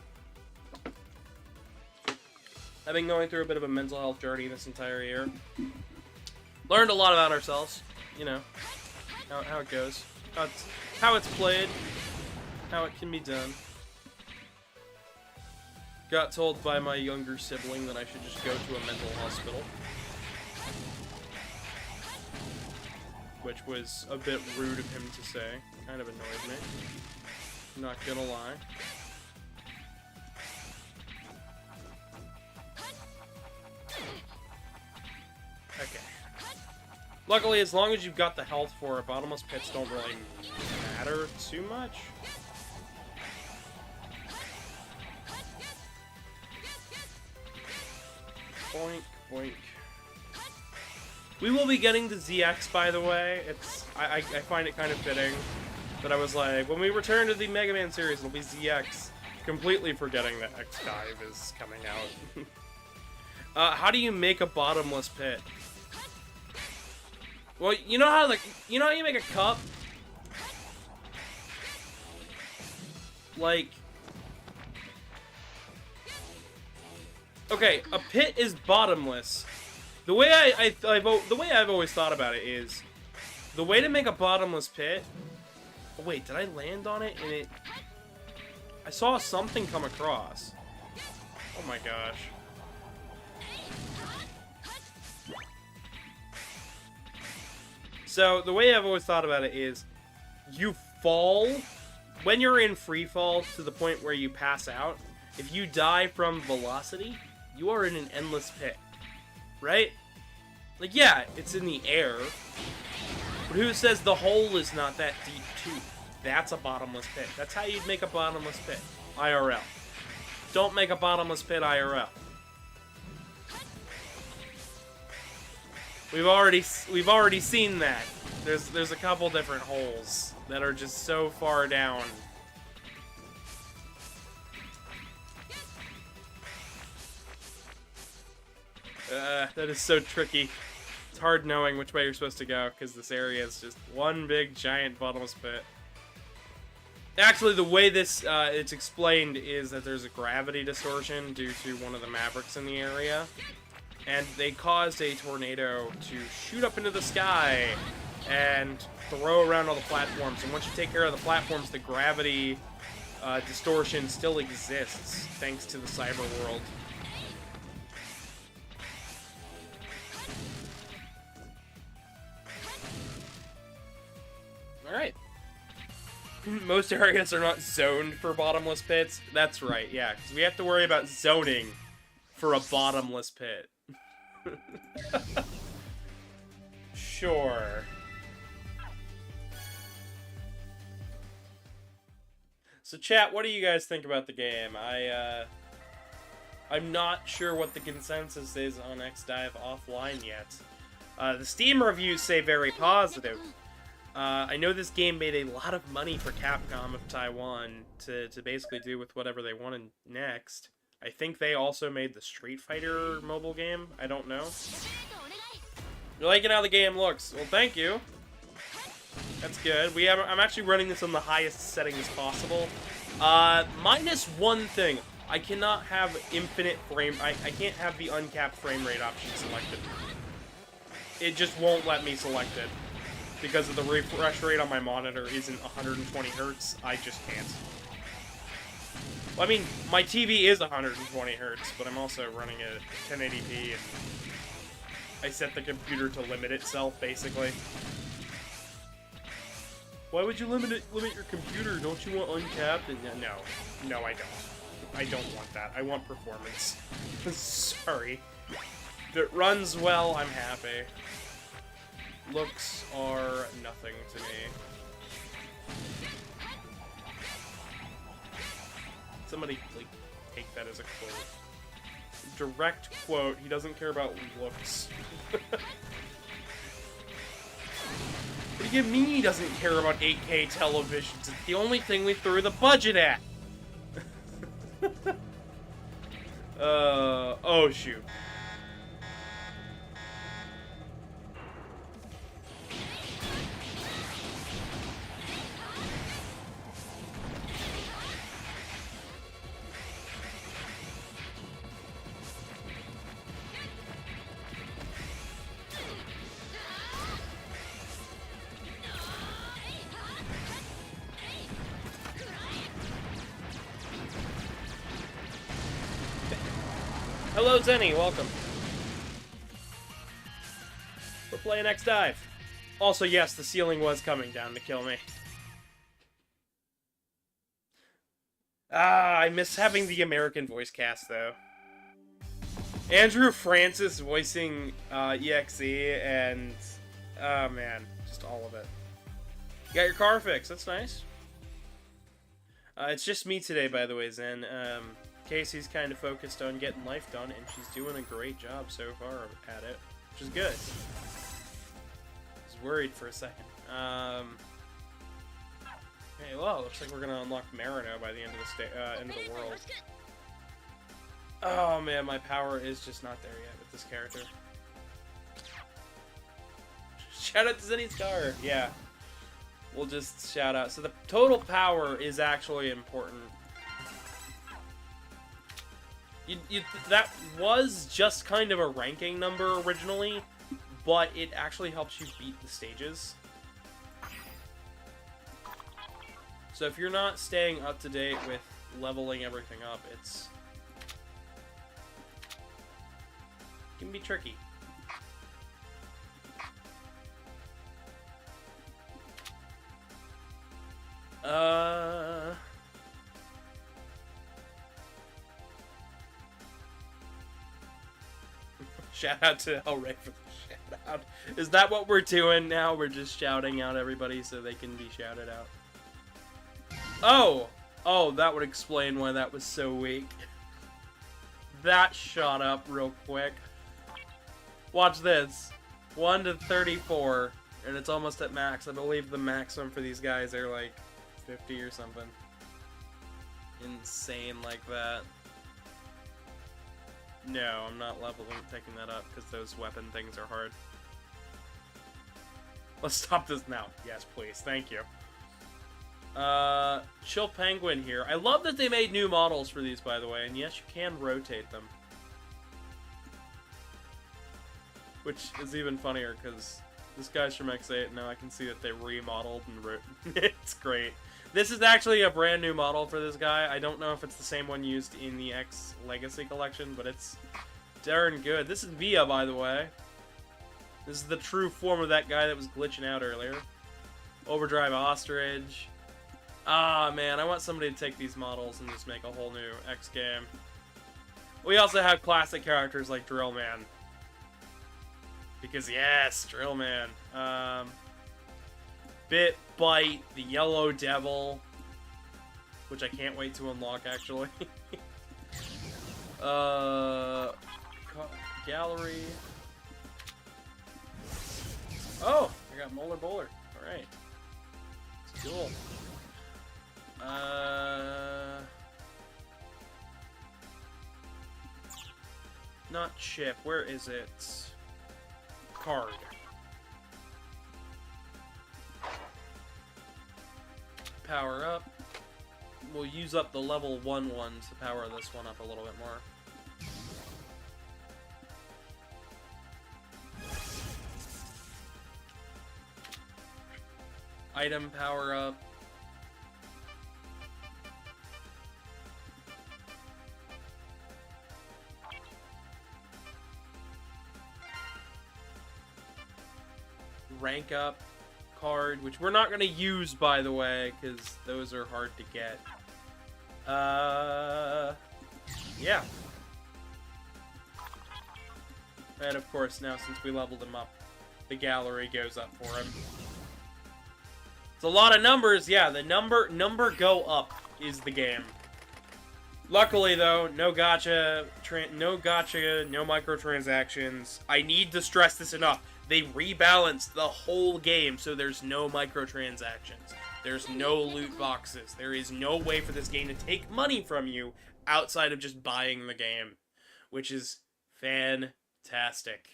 I've been going through a bit of a mental health journey this entire year. Learned a lot about ourselves, you know, how it goes, how it's played, how it can be done. Got told by my younger sibling that I should just go to a mental hospital. which was a bit rude of him to say. Kind of annoyed me. Not gonna lie. Okay. Luckily, as long as you've got the health for it, bottomless pits don't really matter too much. Boink, boink. We will be getting the ZX, by the way. I find it kind of fitting that I was like, when we return to the Mega Man series, it'll be ZX. Completely forgetting that X-Dive is coming out. How do you make a bottomless pit? Well, you know how you make a cup? Like, okay, a pit is bottomless. The way the way I've always thought about it is, the way to make a bottomless pit. Oh, wait, did I land on it? And it, I saw something come across. Oh my gosh. So the way I've always thought about it is, you fall when you're in free fall to the point where you pass out. If you die from velocity, you are in an endless pit. Right? Like, yeah, it's in the air. But who says the hole is not that deep, too? That's a bottomless pit. That's how you'd make a bottomless pit. IRL. Don't make a bottomless pit IRL. We've already seen that. There's a couple different holes that are just so far down. That is so tricky. It's hard knowing which way you're supposed to go, because this area is just one big, giant bottomless pit. Actually, the way this it's explained is that there's a gravity distortion due to one of the Mavericks in the area. And they caused a tornado to shoot up into the sky and throw around all the platforms. And once you take care of the platforms, the gravity distortion still exists, thanks to the cyber world. Alright. Most areas are not zoned for bottomless pits. That's right, yeah, because we have to worry about zoning for a bottomless pit. Sure. So chat, what do you guys think about the game? I'm not sure what the consensus is on X-Dive offline yet. The Steam reviews say very positive. I know this game made a lot of money for Capcom of Taiwan to basically do with whatever they wanted next. I think they also made the Street Fighter mobile game. I don't know. You're liking how the game looks. Well, thank you. That's good. I'm actually running this on the highest settings possible. Minus one thing. I cannot have infinite frame... I can't have the uncapped frame rate option selected. It just won't let me select it. Because of the refresh rate on my monitor isn't 120 Hz. I just can't. Well, I mean, my TV is 120 Hz, but I'm also running it at 1080p, and I set the computer to limit itself, basically. Why would you limit your computer? Don't you want uncapped? No, I don't. I don't want that. I want performance. Sorry. If it runs well, I'm happy. Looks are nothing to me. Somebody, like, take that as a quote. Direct quote, he doesn't care about looks. What do you mean he doesn't care about 8K televisions? It's the only thing we threw the budget at! Oh shoot. Hello, Zenny, welcome. We're playing X-Dive. Also, yes, the ceiling was coming down to kill me. Ah, I miss having the American voice cast, though. Andrew Francis voicing EXE, and... oh, man. Just all of it. You got your car fixed. That's nice. It's just me today, by the way, Zen. Casey's kind of focused on getting life done, and she's doing a great job so far at it, which is good. I was worried for a second. Hey, well, looks like we're gonna unlock Marino by the end of the end of the world. Oh man, my power is just not there yet with this character. Shout out to Zenny's car. Yeah, we'll just shout out. So the total power is actually important. That was just kind of a ranking number originally, but it actually helps you beat the stages. So if you're not staying up to date with leveling everything up, it can be tricky. Shout out to El Rey for the shout out. Is that what we're doing now? We're just shouting out everybody so they can be shouted out. Oh! Oh, that would explain why that was so weak. That shot up real quick. Watch this. 1 to 34, and it's almost at max. I believe the maximum for these guys are like 50 or something. Insane like that. No, I'm not picking that up because those weapon things are hard. Let's stop this now. Yes, please. Thank you. Chill Penguin here. I love that they made new models for these, by the way, and yes, you can rotate them. Which is even funnier, because this guy's from X8, and now I can see that they remodeled and it's great. This is actually a brand new model for this guy. I don't know if it's the same one used in the X Legacy collection, but it's darn good. This is Via, by the way. This is the true form of that guy that was glitching out earlier. Overdrive Ostrich. Ah, man, I want somebody to take these models and just make a whole new X game. We also have classic characters like Drillman. Because, yes, Drillman. Bit, Bite, the Yellow Devil. Which I can't wait to unlock, actually. Gallery. Oh, I got Molar Bowler. Alright. It's cool. Not chip. Where is it? Card. Power up. We'll use up the level 1 ones to power this one up a little bit more. Item power up. Rank up card, which we're not going to use, by the way, because those are hard to get. Yeah. And of course, now since we leveled him up, the gallery goes up for him. It's a lot of numbers. Yeah, the number go up is the game. Luckily, though, no gacha, no microtransactions. I need to stress this enough. They rebalanced the whole game, so there's no microtransactions. There's no loot boxes. There is no way for this game to take money from you outside of just buying the game, which is fantastic.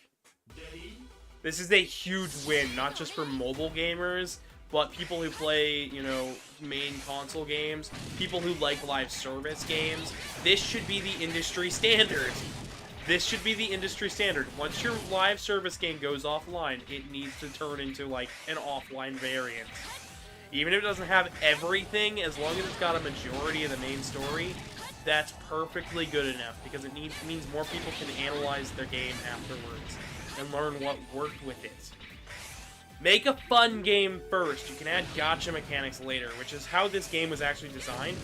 This is a huge win, not just for mobile gamers, but people who play, you know, main console games, people who like live service games. This should be the industry standard. This should be the industry standard. Once your live service game goes offline, it needs to turn into, like, an offline variant. Even if it doesn't have everything, as long as it's got a majority of the main story, that's perfectly good enough, because it means more people can analyze their game afterwards and learn what worked with it. Make a fun game first. You can add gacha mechanics later, which is how this game was actually designed,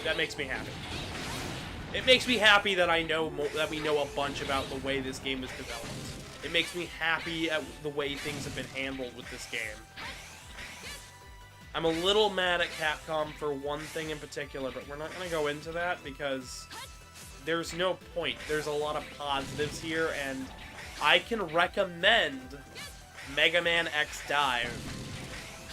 that makes me happy. It makes me happy that that we know a bunch about the way this game was developed. It makes me happy at the way things have been handled with this game. I'm a little mad at Capcom for one thing in particular, but we're not going to go into that because there's no point. There's a lot of positives here, and I can recommend Mega Man X DiVE.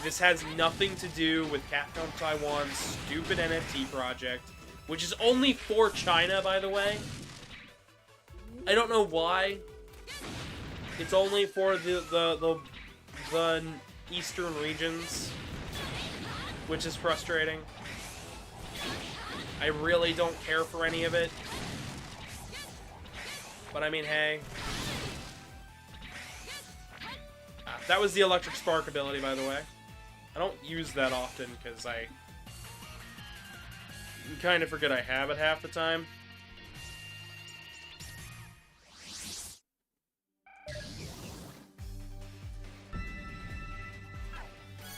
This has nothing to do with Capcom Taiwan's stupid NFT project, which is only for China, by the way. I don't know why. It's only for the eastern regions, which is frustrating. I really don't care for any of it. But I mean, hey. That was the Electric Spark ability, by the way. I don't use that often because I kind of forget I have it half the time.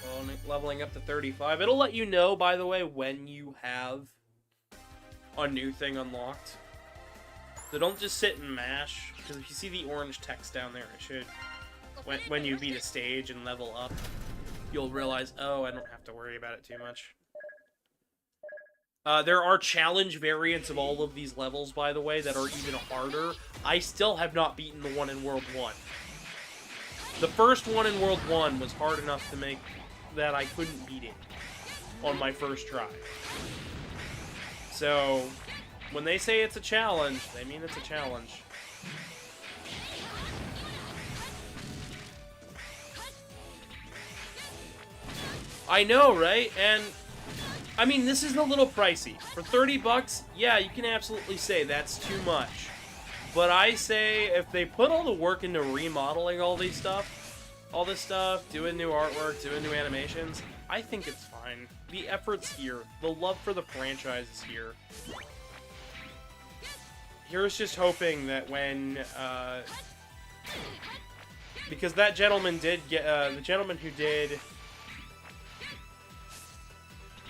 Well, leveling up to 35. It'll let you know, by the way, when you have a new thing unlocked. So don't just sit and mash, because if you see the orange text down there, it should... When you beat a stage and level up, you'll realize, oh, I don't have to worry about it too much. There are challenge variants of all of these levels, by the way, that are even harder. I still have not beaten the one in World 1. The first one in World 1 was hard enough to make that I couldn't beat it on my first try. So, when they say it's a challenge, they mean it's a challenge. I know, right? And, I mean, this is a little pricey. For 30 bucks, yeah, you can absolutely say that's too much. But I say, if they put all the work into remodeling all this stuff, doing new artwork, doing new animations, I think it's fine. The effort's here. The love for the franchise is here. Here's just hoping that when, because that gentleman did get, the gentleman who did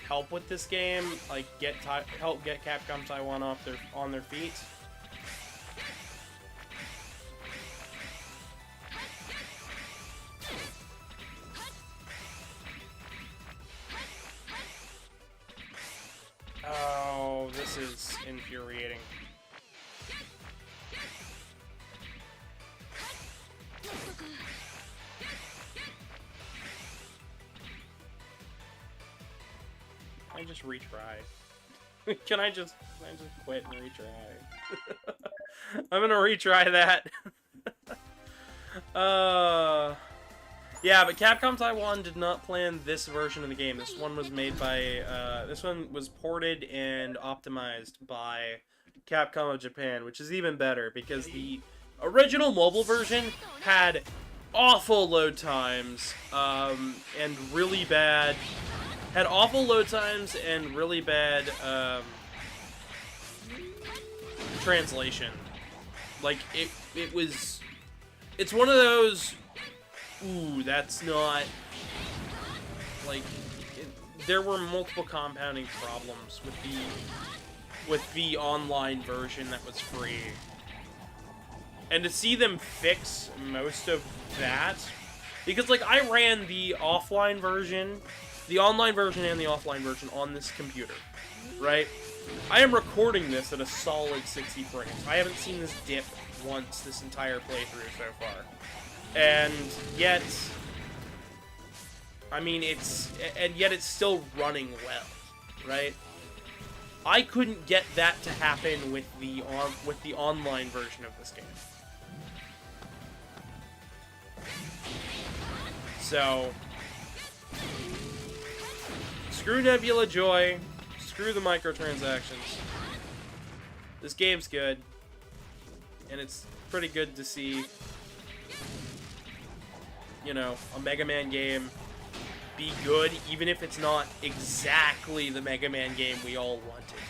help with this game, like help get Capcom Taiwan on their feet. Oh, this is infuriating. Can I just retry? Can I just quit and retry? I'm gonna retry that. Yeah, but Capcom Taiwan did not plan this version of the game. This one was made by, this one was ported and optimized by Capcom of Japan, which is even better, because the original mobile version had awful load times, and really bad... Had awful load times and really bad, translation. Like, it was... It's one of those... Ooh, that's not... Like, there were multiple compounding problems with the online version that was free. And to see them fix most of that... Because, like, I ran the offline version... The online version and the offline version on this computer, right? I am recording this at a solid 60 frames. I haven't seen this dip once this entire playthrough so far. And yet, I mean, yet it's still running well, right? I couldn't get that to happen with the online version of this game. So, screw Nebula Joy, screw the microtransactions. This game's good, and it's pretty good to see, you know, a Mega Man game be good, even if it's not exactly the Mega Man game we all wanted,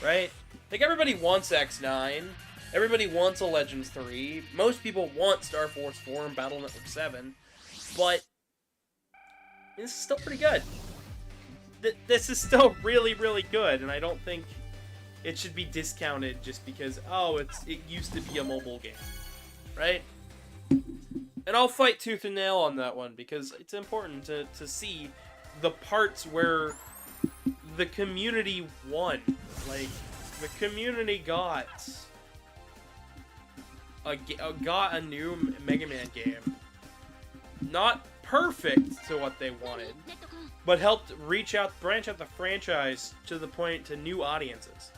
right? Like, everybody wants X9, Everybody wants a Legends 3. Most people want Star Force 4 and Battle Network 7. But this is still pretty good. This is still really, really good, and I don't think it should be discounted just because, oh, it used to be a mobile game, right? And I'll fight tooth and nail on that one, because it's important to see the parts where the community won. Like, the community got a new Mega Man game. Not perfect to what they wanted, but helped branch out the franchise to the point to new audiences.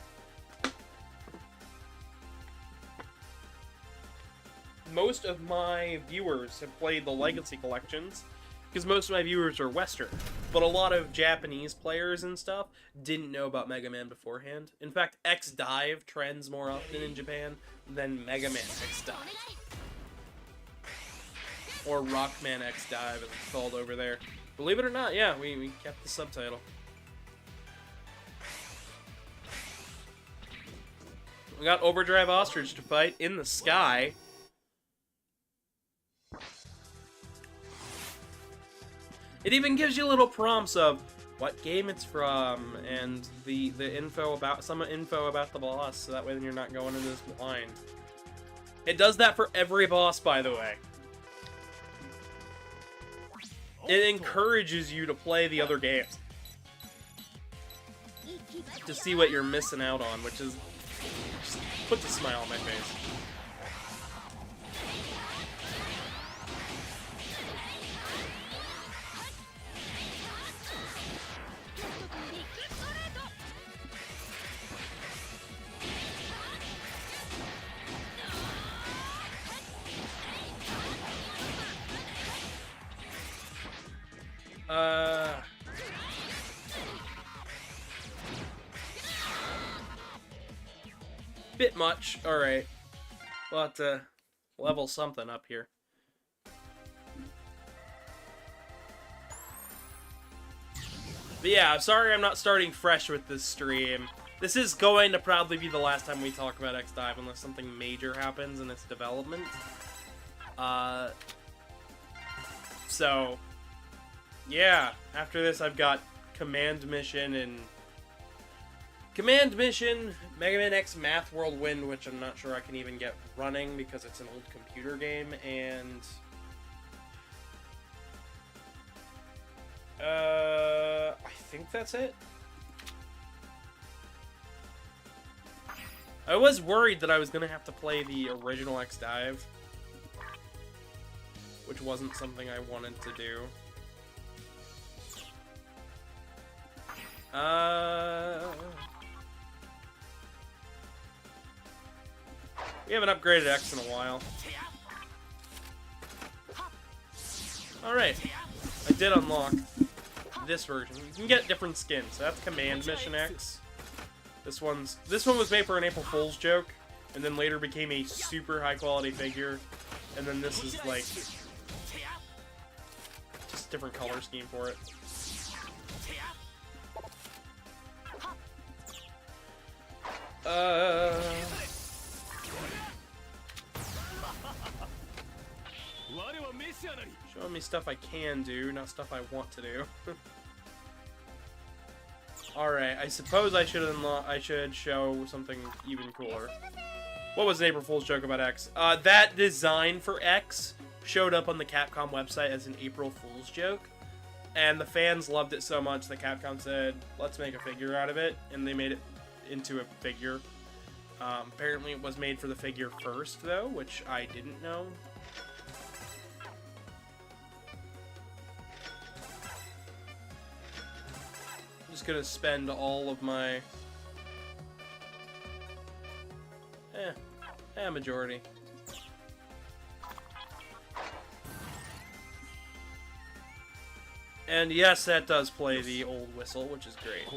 Most of my viewers have played the Legacy collections, because most of my viewers are Western, but a lot of Japanese players and stuff didn't know about Mega Man beforehand. In fact, X-Dive trends more often in Japan than Mega Man X-Dive. Or Rockman X-Dive, as it's called over there. Believe it or not, yeah, we kept the subtitle. We got Overdrive Ostrich to fight in the sky. It even gives you little prompts of what game it's from and the info about the boss, so that way you're not going into this blind. It does that for every boss, by the way. It encourages you to play the other games to see what you're missing out on, which is just puts a smile on my face. Bit much. Alright. We'll have to level something up here. But yeah, I'm sorry I'm not starting fresh with this stream. This is going to probably be the last time we talk about X-Dive unless something major happens in its development. So, yeah, after this I've got Command Mission, Mega Man X Math Whirlwind, which I'm not sure I can even get running because it's an old computer game, and I think that's it. I was worried that I was gonna have to play the original X-Dive, which wasn't something I wanted to do. We haven't upgraded X in a while. Alright, I did unlock this version. You can get different skins. So that's Command Mission X. This one was made for an April Fool's joke, and then later became a super high quality figure. And then this is like just a different color scheme for it. Showing me stuff I can do, not stuff I want to do. Alright, I suppose I should show something even cooler. What was an April Fool's joke about X? That design for X showed up on the Capcom website as an April Fool's joke. And the fans loved it so much that Capcom said, let's make a figure out of it. And they made it into a figure. Apparently it was made for the figure first, though, which I didn't know. I'm just gonna spend all of my... majority. And yes, that does play the old whistle, which is great.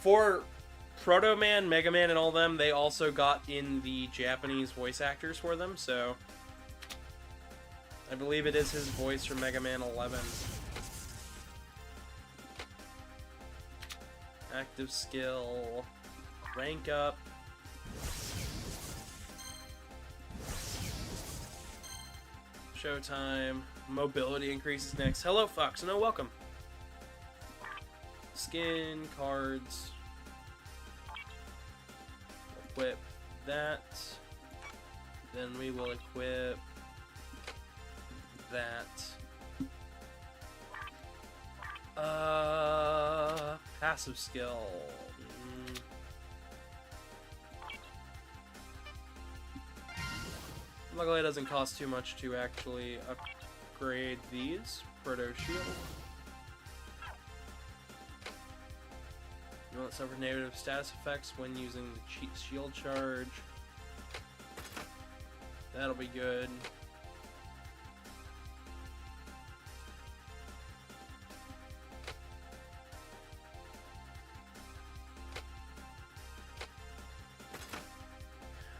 For Proto Man, Mega Man, and all them, they also got in the Japanese voice actors for them, so I believe it is his voice from Mega Man 11. Active skill. Rank up. Showtime. Mobility increases next. Hello, Fox. No, welcome. Skin, cards. Equip that. Then we will equip that. Passive skill. Luckily, it doesn't cost too much to actually upgrade these. Proto Shield. You won't suffer negative status effects when using the shield charge. That'll be good.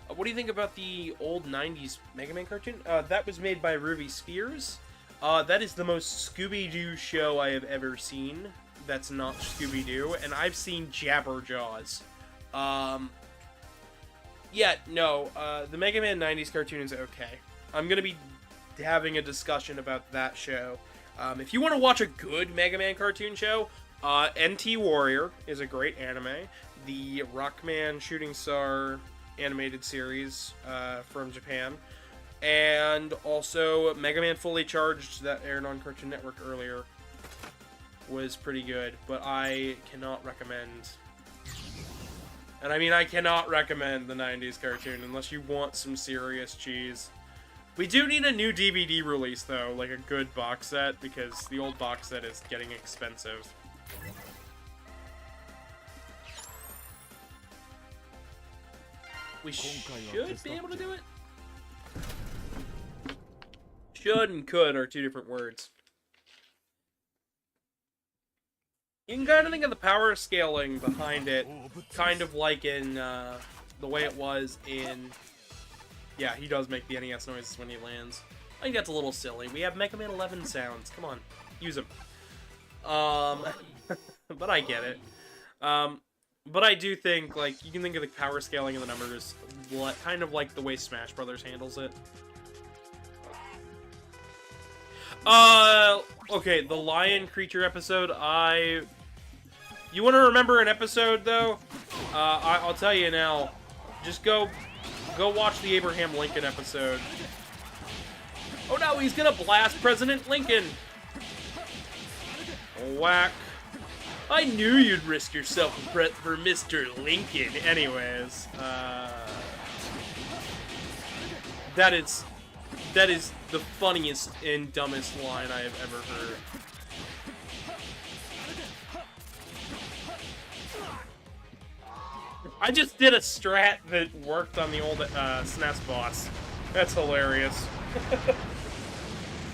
What do you think about the old 90s Mega Man cartoon? That was made by Ruby Spears. That is the most Scooby-Doo show I have ever seen that's not Scooby-Doo, and I've seen Jabberjaws. Yeah, no, the Mega Man 90s cartoon is okay. I'm gonna be having a discussion about that show. If you want to watch a good Mega Man cartoon show, NT Warrior is a great anime. The Rockman Shooting Star animated series from Japan, and also Mega Man Fully Charged that aired on Cartoon Network earlier was pretty good, but I cannot recommend, and I mean I cannot recommend the 90s cartoon unless you want some serious cheese. We do need a new DVD release though, like a good box set, because the old box set is getting expensive. We should be able to do it. Should and could are two different words. You can kind of think of the power scaling behind it, kind of like in the way it was in... Yeah, he does make the NES noises when he lands. I think that's a little silly. We have Mega Man 11 sounds. Come on, use them. But I get it. But I do think, like, you can think of the power scaling of the numbers kind of like the way Smash Brothers handles it. Okay, the lion creature episode, You want to remember an episode, though? I'll tell you now. Just go watch the Abraham Lincoln episode. Oh no, he's gonna blast President Lincoln! Whack. I knew you'd risk yourself for Mr. Lincoln. Anyways, that is the funniest and dumbest line I have ever heard. I just did a strat that worked on the old SNES boss. That's hilarious.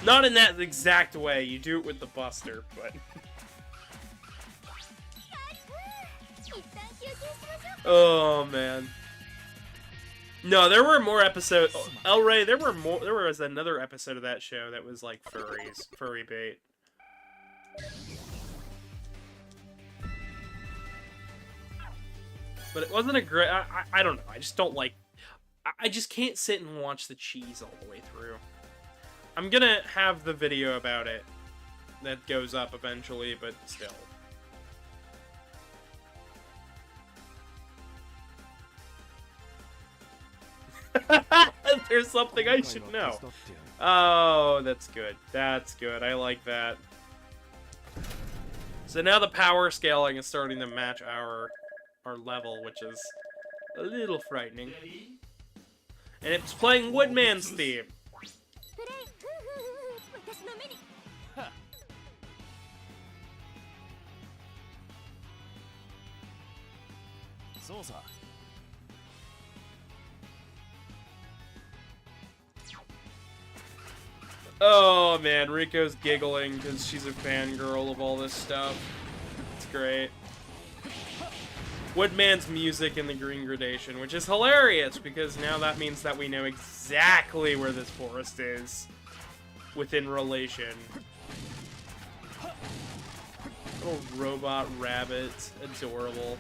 Not in that exact way. You do it with the Buster, but... Oh man. No, there were more episodes. El Rey, there was another episode of that show that was like furry bait. But it wasn't a great. I don't know. I just don't like. I just can't sit and watch the cheese all the way through. I'm gonna have the video about it that goes up eventually, but still. There's something I should know. Oh, that's good. That's good. I like that. So now the power scaling is starting to match our level, which is a little frightening. And it's playing Woodman's theme. Oh man, Riko's giggling because she's a fangirl of all this stuff. It's great. Woodman's music in the green gradation, which is hilarious because now that means that we know exactly where this forest is within relation. Little robot rabbit. Adorable.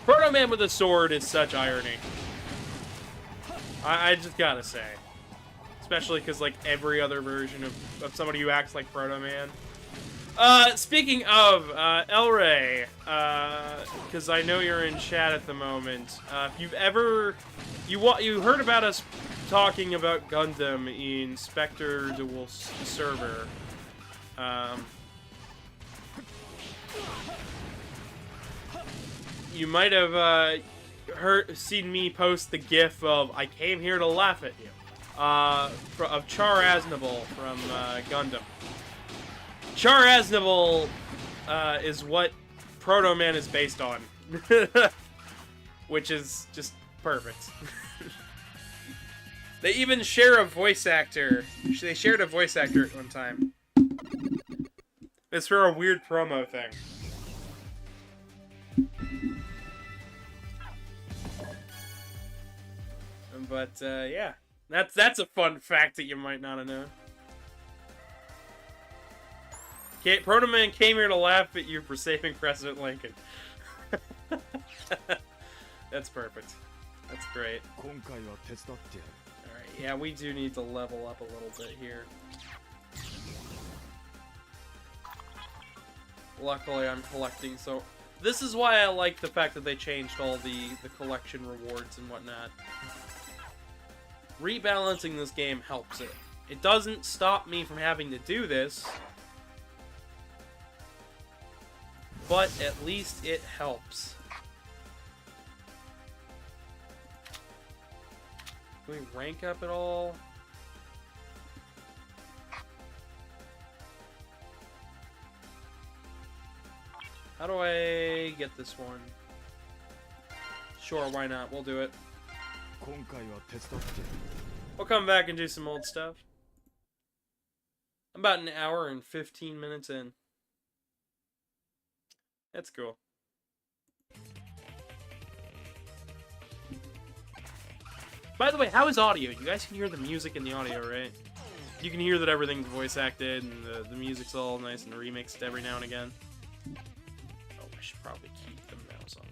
Proto Man with a sword is such irony. I just gotta say. Especially because, like, every other version of somebody who acts like Proto Man. Speaking of, El Rey, because I know you're in chat at the moment, if you've ever... You heard about us talking about Gundam in Spectre Dual server. You might have, seen me post the gif of "I came here to laugh at you," of Char Aznable from Gundam. Char Aznable is what Proto Man is based on, which is just perfect. They even share a voice actor. They shared a voice actor at one time. It's for a weird promo thing. But, yeah. That's a fun fact that you might not have known. Proto Man came here to laugh at you for saving President Lincoln. That's perfect. That's great. Alright, yeah, we do need to level up a little bit here. Luckily, I'm collecting, so... This is why I like the fact that they changed all the collection rewards and whatnot. Rebalancing this game helps it. It doesn't stop me from having to do this, but at least it helps. Can we rank up at all? How do I get this one? Sure, why not? We'll do it. We'll come back and do some old stuff. I'm about an hour and 15 minutes in. That's cool. By the way, how is audio? You guys can hear the music in the audio, right? You can hear that everything's voice acted and the music's all nice and remixed every now and again. Oh, I should probably keep the mouse on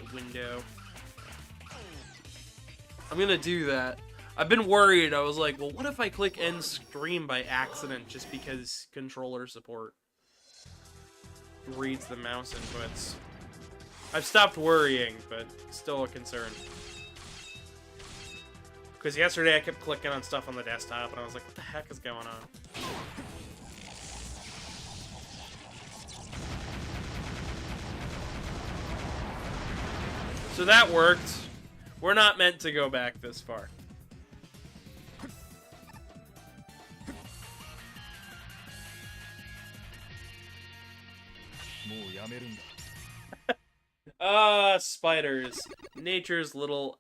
the window. I'm gonna do that. I've been worried. I was like, well, what if I click end stream by accident just because controller support reads the mouse inputs? I've stopped worrying, but still a concern. Because yesterday I kept clicking on stuff on the desktop, and I was like, what the heck is going on? So that worked. We're not meant to go back this far. Spiders. Nature's little,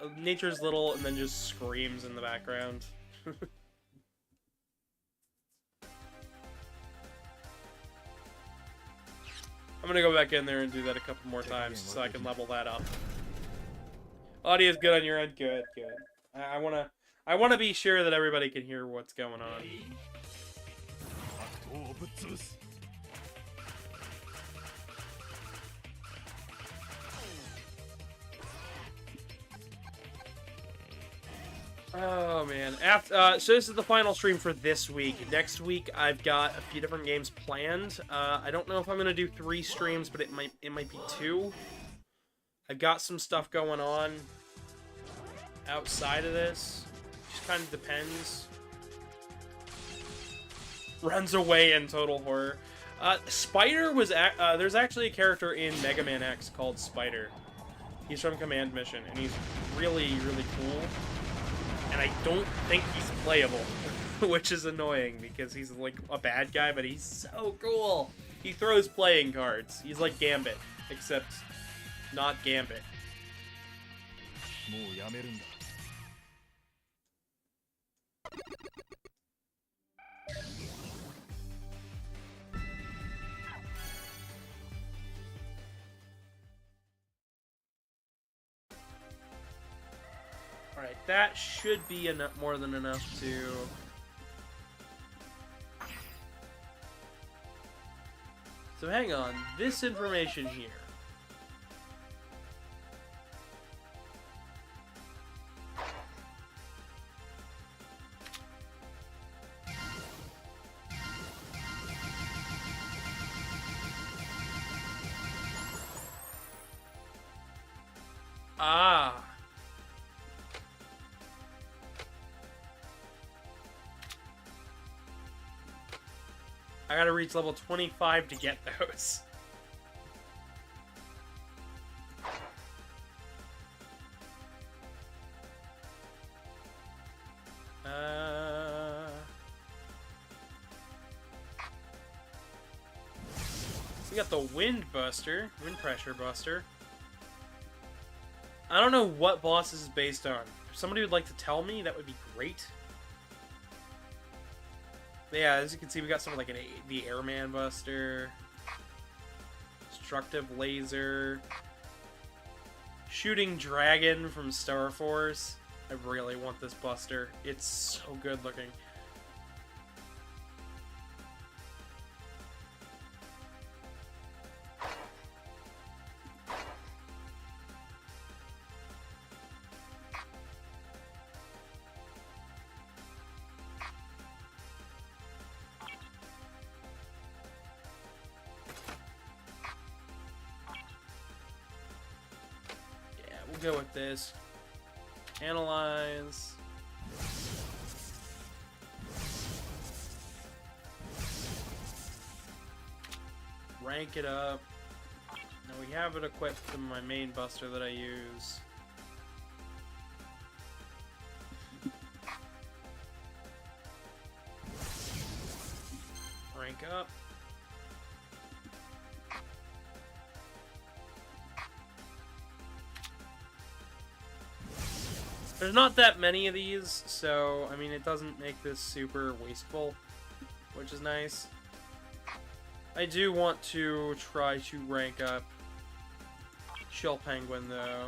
and then just screams in the background. I'm gonna go back in there and do that a couple more times so I can level that up. Audio's good on your end. Good, good. I wanna be sure that everybody can hear what's going on. Oh man. So this is the final stream for this week. Next week I've got a few different games planned. I don't know if I'm gonna do 3 streams, but it might be 2. I've got some stuff going on outside of this. Just kind of depends. Runs away in total horror. Spider was there's actually a character in Mega Man X called Spider. He's from Command Mission, and he's really, really cool. And I don't think he's playable, which is annoying because he's like a bad guy, but he's so cool. He throws playing cards. He's like Gambit, except not Gambit. Alright, that should be enough, more than enough to... So hang on, this information here. Ah. I gotta reach level 25 to get those. We got the wind buster, wind pressure buster. I don't know what boss this is based on. If somebody would like to tell me, that would be great. But yeah, as you can see, we got something like the Airman Buster, Destructive Laser, Shooting Dragon from Star Force. I really want this Buster. It's so good looking. Go with this. Analyze. Rank it up. Now we have it equipped to my main buster that I use. Rank up. There's not that many of these, so, I mean, it doesn't make this super wasteful, which is nice. I do want to try to rank up Chill Penguin, though.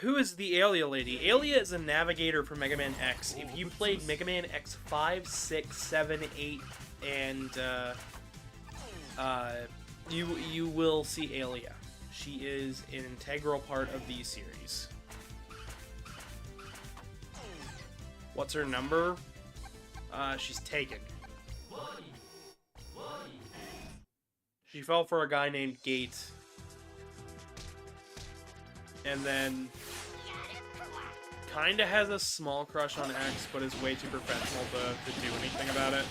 Who is the Alia lady? Alia is a navigator for Mega Man X. If you played Mega Man X 5, 6, 7, 8, and you will see Alia. She is an integral part of the series. What's her number? She's taken. She fell for a guy named Gate. And then kinda has a small crush on X, but is way too professional to do anything about it.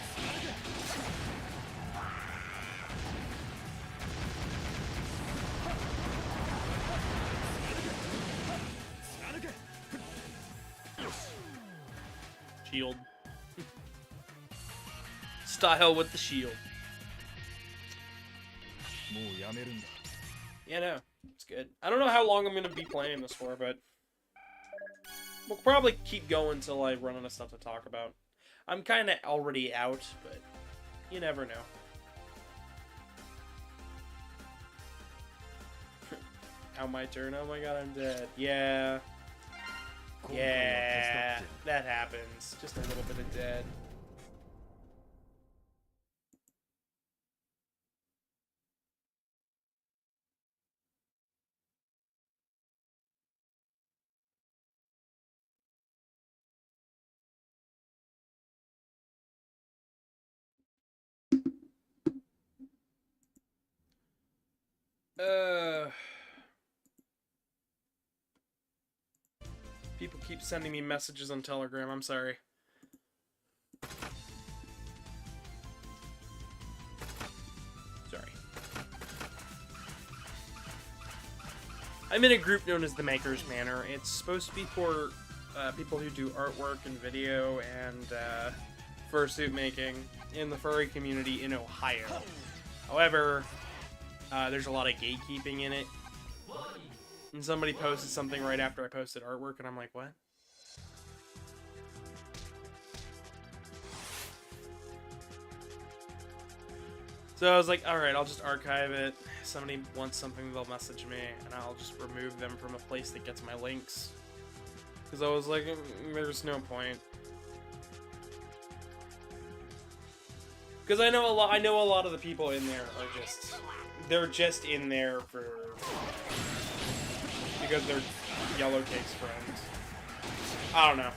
Shield. Style with the shield. Yeah, no. It's good. I don't know how long I'm going to be playing this for, but we'll probably keep going until I run out of stuff to talk about. I'm kind of already out, but you never know. Now my turn. Oh my god, I'm dead. Yeah. Yeah. That happens. Just a little bit of dead. People keep sending me messages on Telegram. I'm sorry. Sorry. I'm in a group known as the Maker's Manor. It's supposed to be for people who do artwork and video and fursuit making in the furry community in Ohio. However, there's a lot of gatekeeping in it. And somebody posted something right after I posted artwork, and I'm like, what? So I was like, alright, I'll just archive it. If somebody wants something, they'll message me, and I'll just remove them from a place that gets my links. Because I was like, there's no point. Because I know a lot of the people in there are just, they're just in there because they're Yellow Cake's friends. I don't know.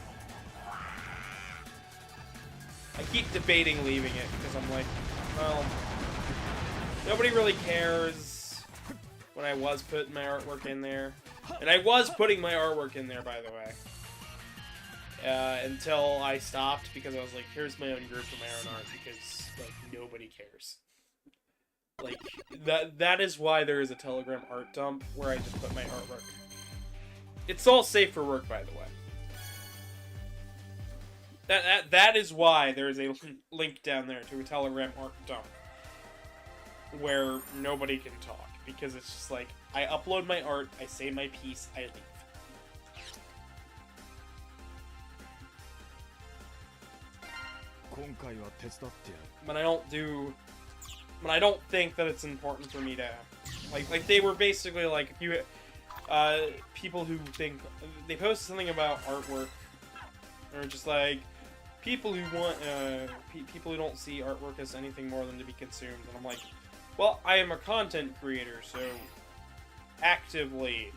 I keep debating leaving it because I'm like, well, nobody really cares when I was putting my artwork in there. And I was putting my artwork in there, by the way. Until I stopped because I was like, here's my own group for my own art because, like, nobody cares. Like, that is why there is a Telegram art dump where I just put my artwork. It's all safe for work, by the way. That is why there is a link down there to a Telegram art dump where nobody can talk, because it's just like, I upload my art, I say my piece, I leave. But I don't think that it's important for me to, like they were basically like, if you, people who think, they posted something about artwork, or just like, people who want, people who don't see artwork as anything more than to be consumed, and I'm like, well, I am a content creator, so actively,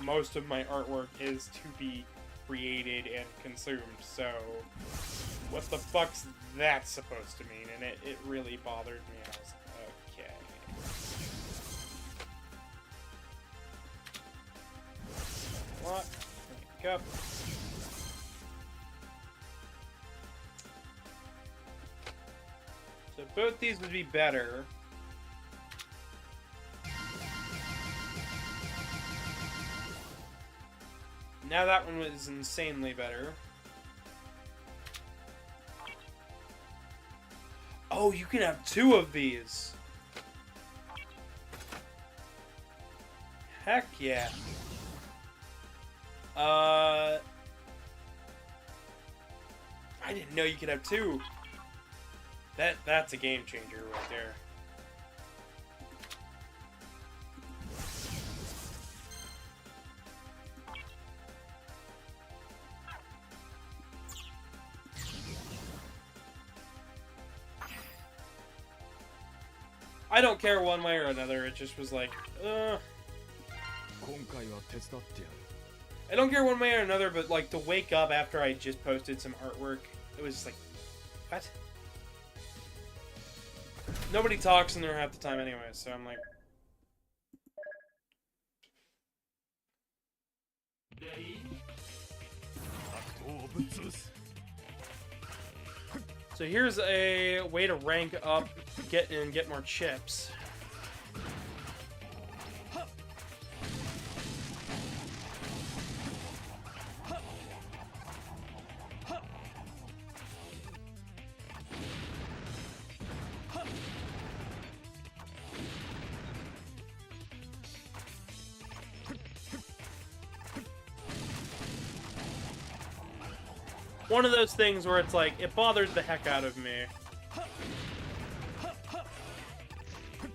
most of my artwork is to be created and consumed, so what the fuck's that supposed to mean? And it really bothered me. I was like, okay. What? Wake up. So both these would be better. Now that one was insanely better. Oh, you can have 2 of these. Heck yeah. I didn't know you could have 2. That's a game changer right there. I don't care one way or another, it just was like, I don't care one way or another, but like to wake up after I just posted some artwork, it was just like, what? Nobody talks in there half the time anyway, so I'm like... So here's a way to rank up, get more chips. One of those things where it's like, it bothered the heck out of me.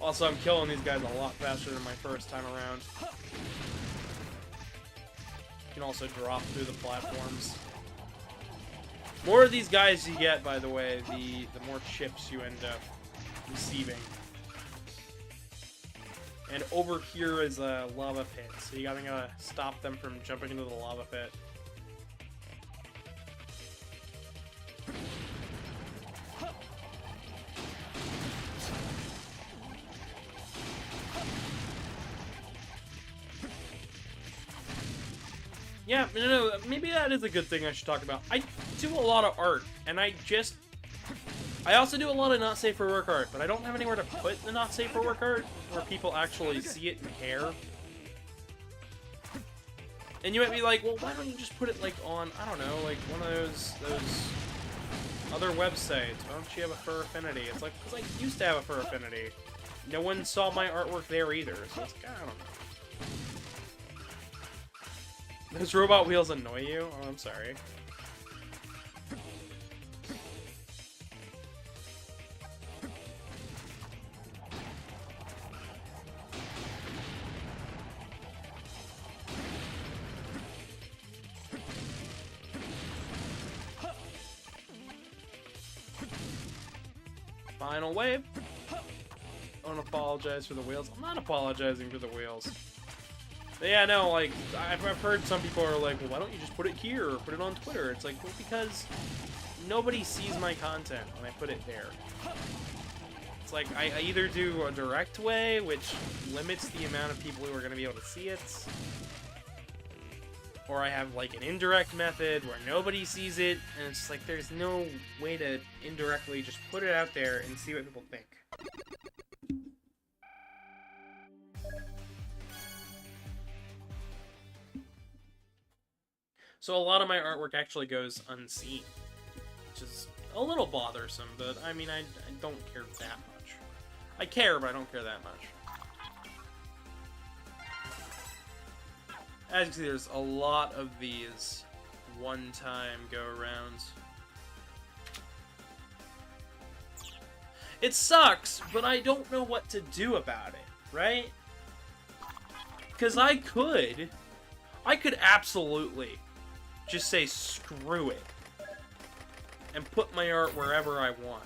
Also, I'm killing these guys a lot faster than my first time around. You can also drop through the platforms. More of these guys you get, by the way, the more chips you end up receiving. And over here is a lava pit, so you gotta stop them from jumping into the lava pit. Yeah, no, maybe that is a good thing I should talk about. I do a lot of art, and I also do a lot of not safe for work art, but I don't have anywhere to put the not safe for work art where people actually see it and care. And you might be like, well, why don't you just put it, like, on, I don't know, like, one of those other websites? Why don't you have a Fur Affinity? It's like, because I used to have a Fur Affinity. No one saw my artwork there either, so it's like, I don't know. Those robot wheels annoy you? Oh, I'm sorry. final wave. I want to apologize for the wheels. I'm not apologizing for the wheels. But yeah, no, like, I've heard some people are like, well, why don't you just put it here or put it on Twitter? It's like, well, because nobody sees my content when I put it there. It's like, I either do a direct way, which limits the amount of people who are going to be able to see it, or I have, like, an indirect method where nobody sees it, and it's like, there's no way to indirectly just put it out there and see what people think. So a lot of my artwork actually goes unseen, which is a little bothersome, but I mean, I don't care that much. I care, but I don't care that much. As you can see, there's a lot of these one-time go-arounds. It sucks, but I don't know what to do about it, right? Because I could absolutely just say screw it and put my art wherever I want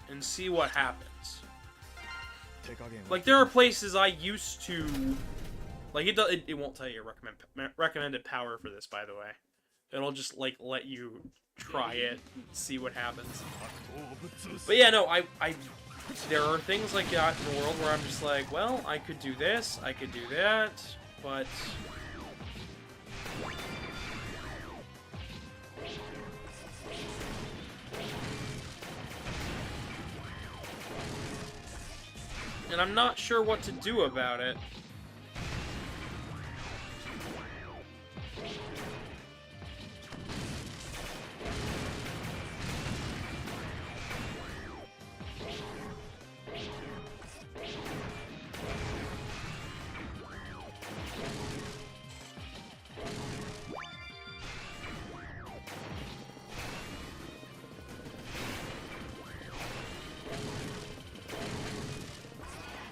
and see what happens. Like, there are places I used to, like, it won't tell you recommended power for this, by the way. It'll just, like, let you try it and see what happens. But yeah, no, there are things like that in the world where I'm just like, well, I could do this, I could do that, but and I'm not sure what to do about it.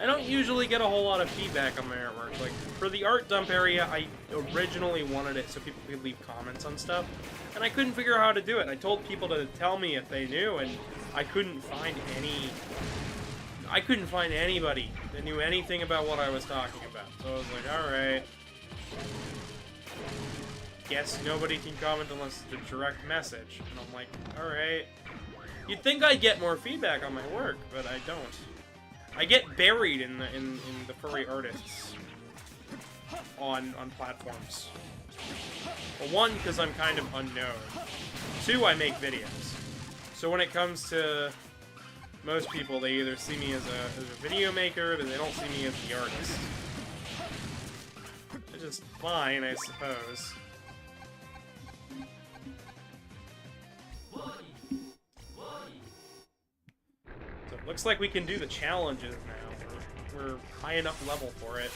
I don't usually get a whole lot of feedback on my artwork. Like, for the art dump area, I originally wanted it so people could leave comments on stuff, and I couldn't figure out how to do it. I told people to tell me if they knew, and I couldn't find anybody that knew anything about what I was talking about. So I was like, alright. Guess nobody can comment unless it's a direct message. And I'm like, alright. You'd think I'd get more feedback on my work, but I don't. I get buried in the furry artists on platforms. Well, one, because I'm kind of unknown. Two, I make videos. So when it comes to most people, they either see me as a video maker, but they don't see me as the artist. Which is fine, I suppose. Looks like we can do the challenges now. We're high enough level for it.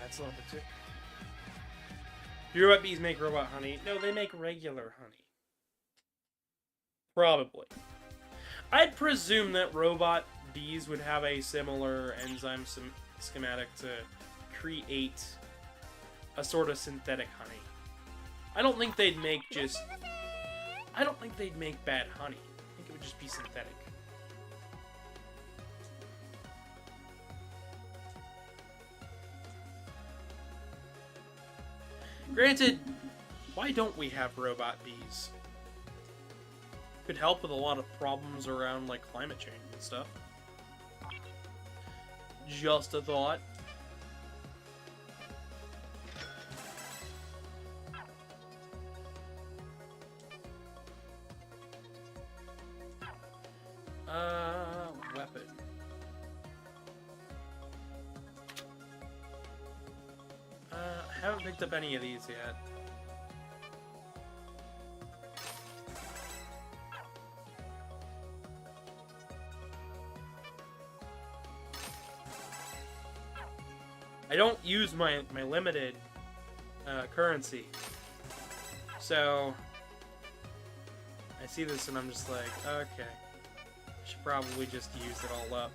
That's a little bit too. Do robot bees make robot honey? No, they make regular honey. Probably. I'd presume that robot bees would have a similar enzyme schematic to create a sort of synthetic honey. I don't think they'd make I don't think they'd make bad honey. I think it would just be synthetic. Granted, why don't we have robot bees? Could help with a lot of problems around, like, climate change and stuff. Just a thought. Weapon. Haven't picked up any of these yet. I don't use my limited currency. So I see this and I'm just like, okay, I should probably just use it all up.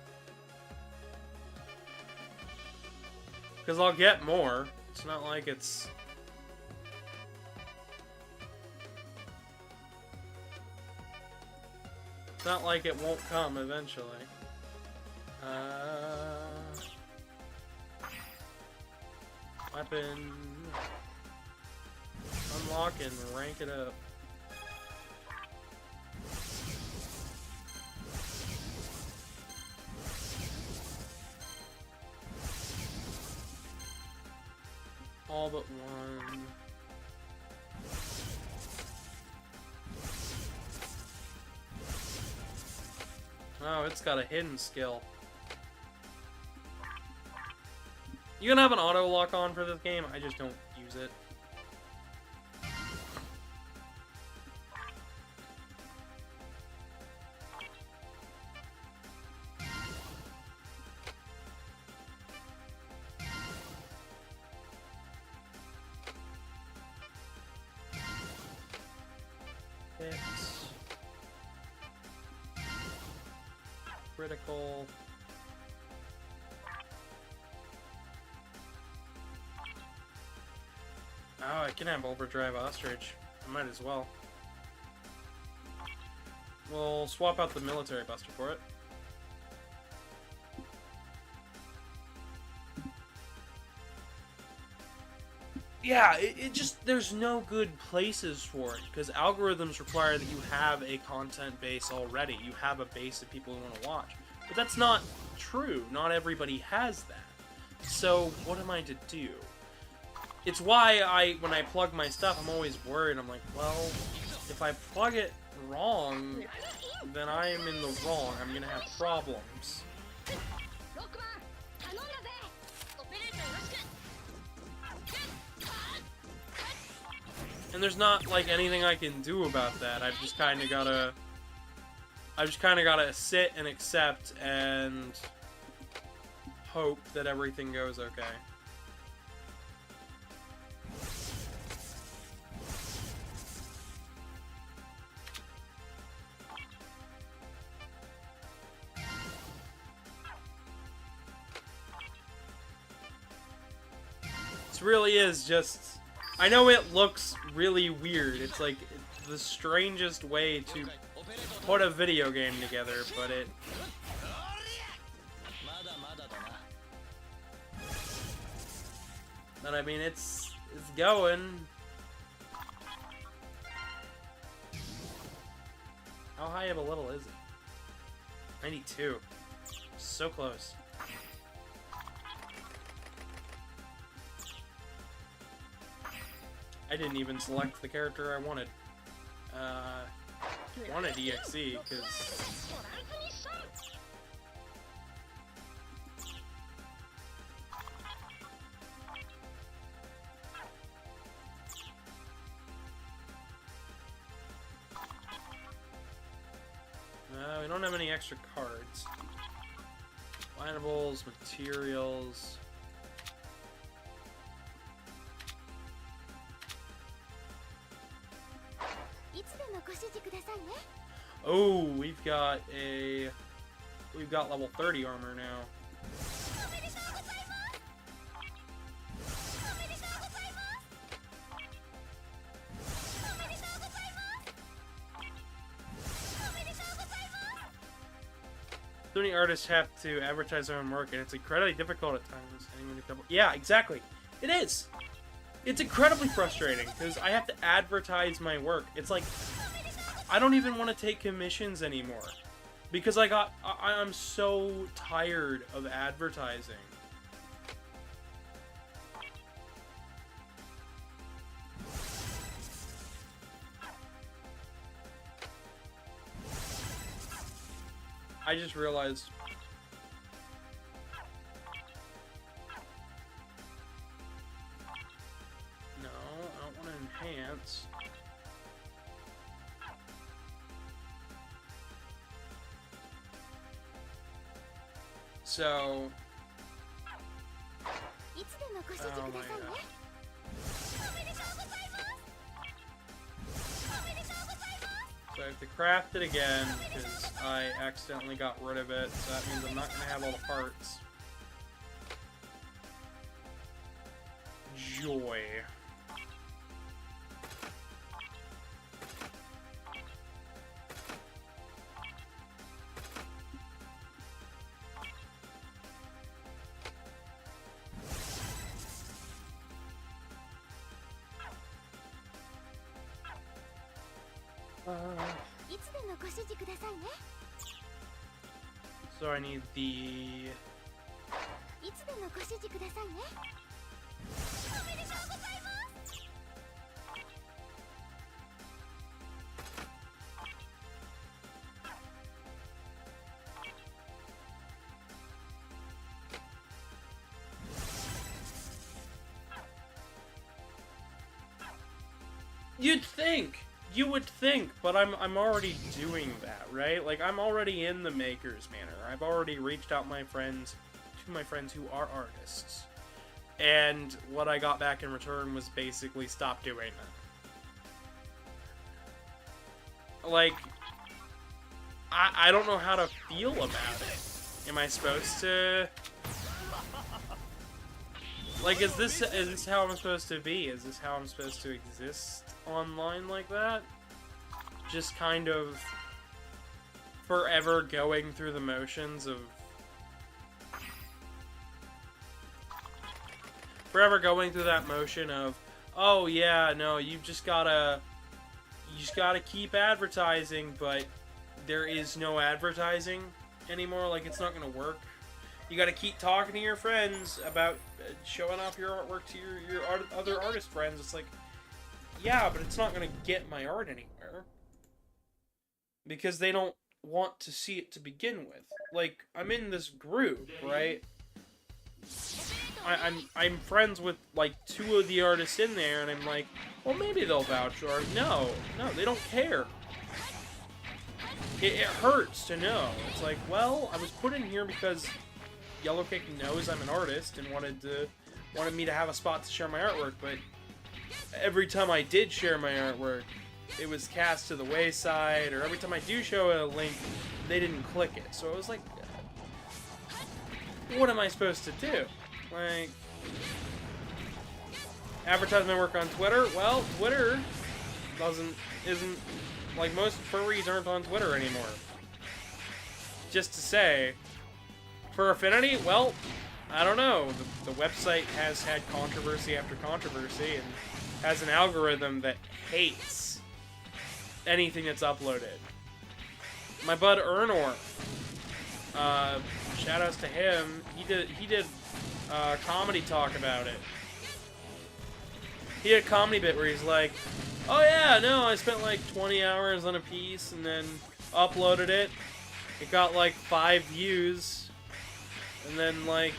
Because I'll get more. It's not like it's... It's not like it won't come eventually. Weapon. Unlock and rank it up. All but one. Oh, it's got a hidden skill. You gonna have an auto lock on for this game? I just don't use it. Critical. Oh, I can have Overdrive Ostrich. I might as well. We'll swap out the military buster for it. Yeah, it just, there's no good places for it, because algorithms require that you have a content base already. You have a base of people who want to watch. But that's not true. Not everybody has that. So, what am I to do? It's why when I plug my stuff, I'm always worried. I'm like, well, if I plug it wrong, then I am in the wrong. I'm gonna have problems. And there's not, like, anything I can do about that. I've just kind of gotta sit and accept and hope that everything goes okay. This really is just... I know it looks really weird. It's like the strangest way to put a video game together, but it... But I mean, it's going. How high of a level is it? 92. So close. I didn't even select the character I wanted. I wanted EXE, because... we don't have any extra cards. Findables, materials... Oh, we've got level 30 armor now. So many artists have to advertise their own work, and it's incredibly difficult at times. Yeah, exactly. It is. It's incredibly frustrating because I have to advertise my work. It's like I don't even want to take commissions anymore because I'm so tired of advertising. I just realized. No, I don't want to enhance. So Oh my god. So I have to craft it again, because I accidentally got rid of it, so that means I'm not going to have all the parts. Joy. So I need the... You would think, but I'm already doing that, right? Like, I'm already in the Maker's Manor. I've already reached out to my friends who are artists. And what I got back in return was basically stop doing that. Like, I don't know how to feel about it. Am I supposed to... Like, is this how I'm supposed to be? Is this how I'm supposed to exist online like that? Just kind of forever going through the motions of... Forever going through that motion of, oh yeah, no, you just gotta keep advertising, but there is no advertising anymore, like it's not gonna work. You gotta keep talking to your friends about showing off your artwork to your other artist friends. It's like, yeah, but it's not gonna get my art anywhere. Because they don't want to see it to begin with. Like, I'm in this group, right? I'm friends with, like, 2 of the artists in there, and I'm like, well, maybe they'll vouch, or no, they don't care. It hurts to know. It's like, well, I was put in here because Yellow Cake knows I'm an artist and wanted me to have a spot to share my artwork, but every time I did share my artwork, it was cast to the wayside, or every time I do show a link, they didn't click it. So I was like, what am I supposed to do? Like, advertise my work on Twitter? Well, Twitter isn't, like, most furries aren't on Twitter anymore. Just to say, for Affinity, well, I don't know. The website has had controversy after controversy, and has an algorithm that hates anything that's uploaded. My bud Ernor, shoutouts to him. He did comedy talk about it. He had a comedy bit where he's like, oh yeah, no, I spent like 20 hours on a piece and then uploaded it. It got like 5 views, and then like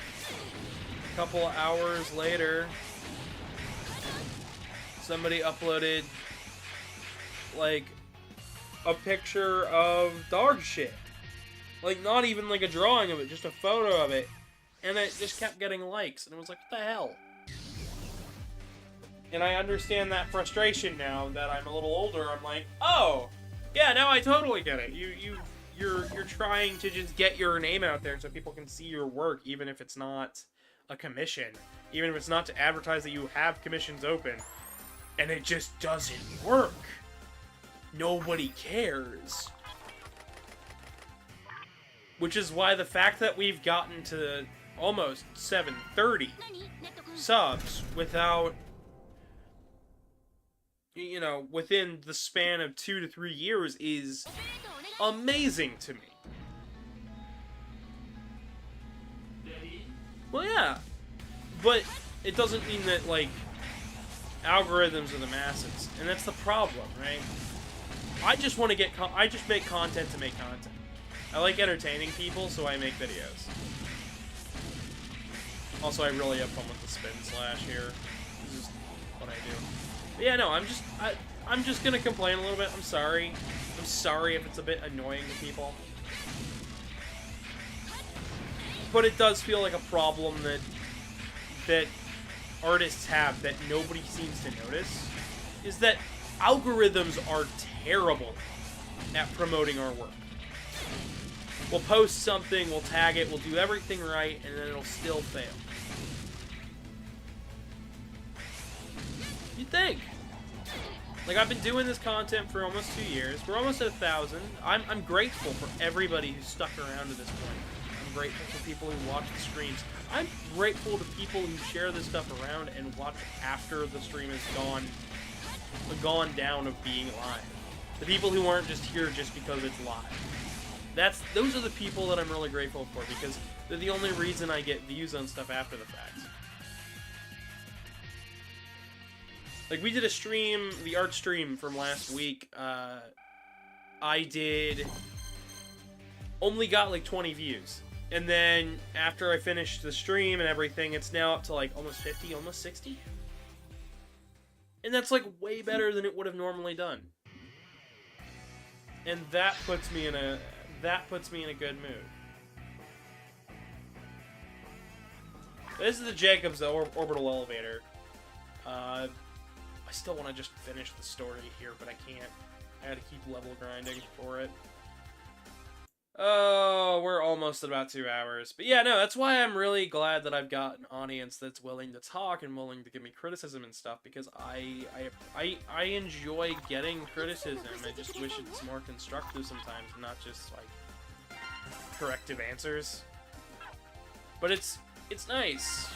a couple hours later, somebody uploaded like a picture of dog shit. Like, not even like a drawing of it, just a photo of it. And it just kept getting likes, and it was like, what the hell? And I understand that frustration now that I'm a little older. I'm like, oh, yeah, now I totally get it. You're trying to just get your name out there so people can see your work, even if it's not a commission, even if it's not to advertise that you have commissions open, and it just doesn't work. Nobody cares. Which is why the fact that we've gotten to almost 730 subs without, you know, within the span of 2 to 3 years is amazing to me. Well, yeah, but it doesn't mean that, like, algorithms are the masses, and that's the problem, right? I just want to get I just make content to make content. I like entertaining people, so I make videos. Also, I really have fun with the spin slash here. This is what I do. But yeah, no, I'm just gonna complain a little bit. I'm sorry. I'm sorry if it's a bit annoying to people. But it does feel like a problem that artists have that nobody seems to notice is that algorithms are terrible at promoting our work. We'll post something, we'll tag it, we'll do everything right, and then it'll still fail. You'd think. Like, I've been doing this content for almost 2 years. We're almost at 1,000. I'm grateful for everybody who's stuck around to this point. I'm grateful for people who watch the streams. I'm grateful to people who share this stuff around and watch after the stream is gone down of being live. The people who aren't just here just because it's live. Those are the people that I'm really grateful for, because they're the only reason I get views on stuff after the fact. Like, we did a stream, the art stream from last week. I only got like 20 views. And then after I finished the stream and everything, it's now up to like almost 50, almost 60. And that's like way better than it would have normally done. And that puts me in a good mood. This is the Jacob's orbital elevator. I still want to just finish the story here, but I can't. I had to keep level grinding for it. Oh, we're almost at about 2 hours. But yeah, no, that's why I'm really glad that I've got an audience that's willing to talk and willing to give me criticism and stuff, because I enjoy getting criticism. I just wish it's more constructive sometimes, and not just, like, corrective answers. But it's nice.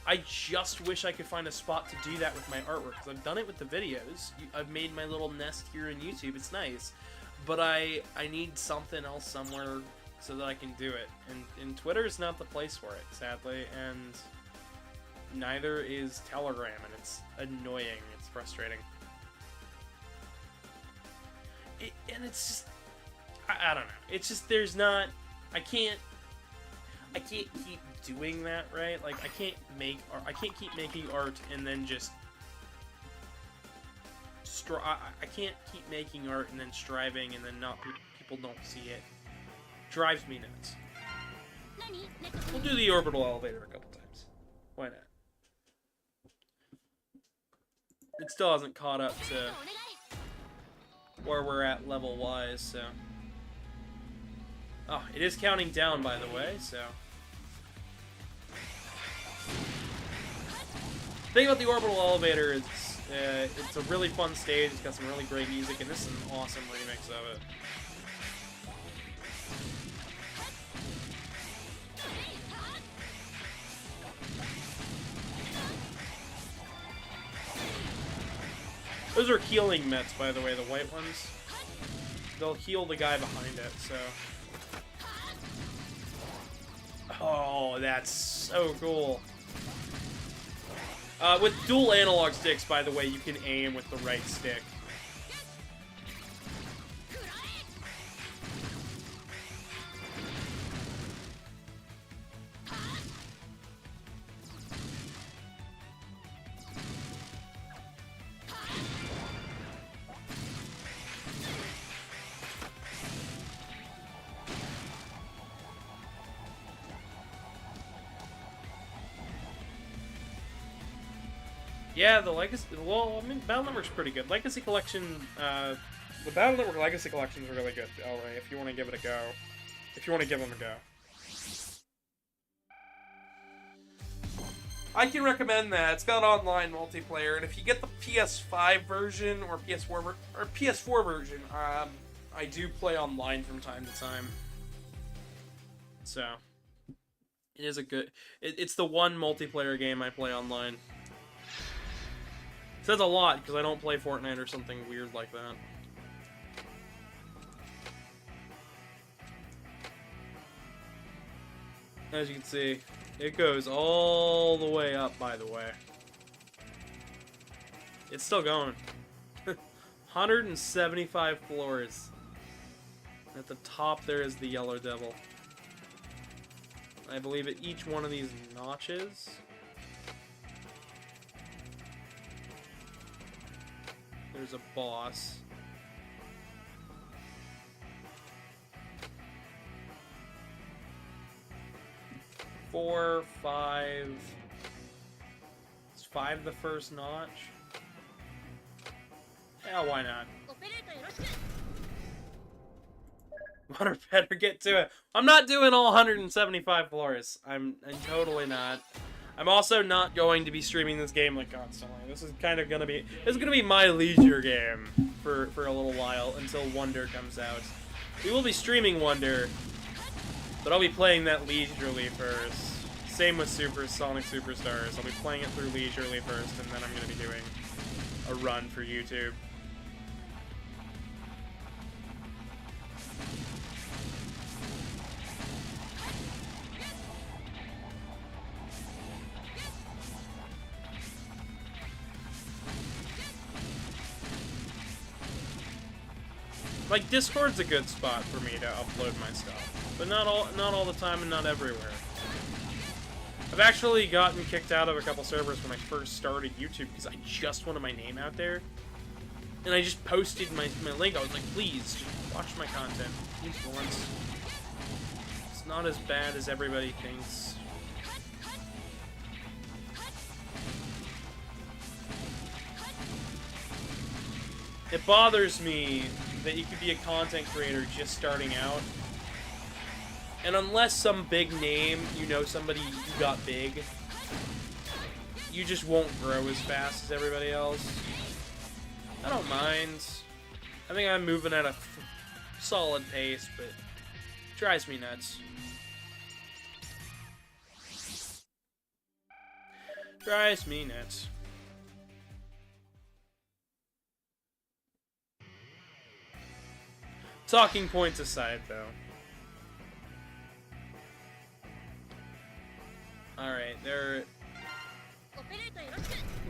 I just wish I could find a spot to do that with my artwork, because I've done it with the videos. I've made my little nest here in YouTube. It's nice. But I need something else somewhere so that I can do it. And Twitter is not the place for it, sadly. And neither is Telegram, and it's annoying. It's frustrating. And it's just... I don't know. It's just, there's not... I can't keep doing that, right? Like, I can't keep making art and then just... I can't keep making art and then striving and then people don't see it. Drives me nuts. We'll do the orbital elevator a couple times. Why not? It still hasn't caught up to where we're at level-wise, so... Oh, it is counting down, by the way, so... The thing about the orbital elevator is it's a really fun stage. It's got some really great music, and this is an awesome remix of it. Those are healing mets, by the way, the white ones. They'll heal the guy behind it, so... Oh, that's so cool. With dual analog sticks, by the way, you can aim with the right stick. Yeah, the Legacy... Well, I mean, Battle Network's pretty good. Legacy Collection... the Battle Network Legacy Collection is really good, alright, if you want to give it a go. If you want to give them a go. I can recommend that. It's got online multiplayer, and if you get the PS5 version or PS4 version, I do play online from time to time. So, it is a good... It's the one multiplayer game I play online. It says a lot, because I don't play Fortnite or something weird like that. As you can see, it goes all the way up, by the way. It's still going. 175 floors. At the top there is the Yellow Devil. I believe at each one of these notches... there's a boss. Four, 5, survive the first notch? Yeah, why not? Water better get to it. I'm not doing all 175 floors. I'm totally not. I'm also not going to be streaming this game like constantly. This is kind of gonna be my leisure game for a little while until Wonder comes out. We will be streaming Wonder, but I'll be playing that leisurely first. Same with Sonic Superstars. I'll be playing it through leisurely first, and then I'm gonna be doing a run for YouTube. Like, Discord's a good spot for me to upload my stuff, but not all the time and not everywhere. I've actually gotten kicked out of a couple servers when I first started YouTube because I just wanted my name out there, and I just posted my link. I was like, please, just watch my content, please, for once. It's not as bad as everybody thinks. It bothers me that you could be a content creator just starting out, and unless some big name, you know, somebody who got big, you just won't grow as fast as everybody else. I don't mind. I think I'm moving at a solid pace, but it drives me nuts. Drives me nuts. Talking points aside, though. Alright,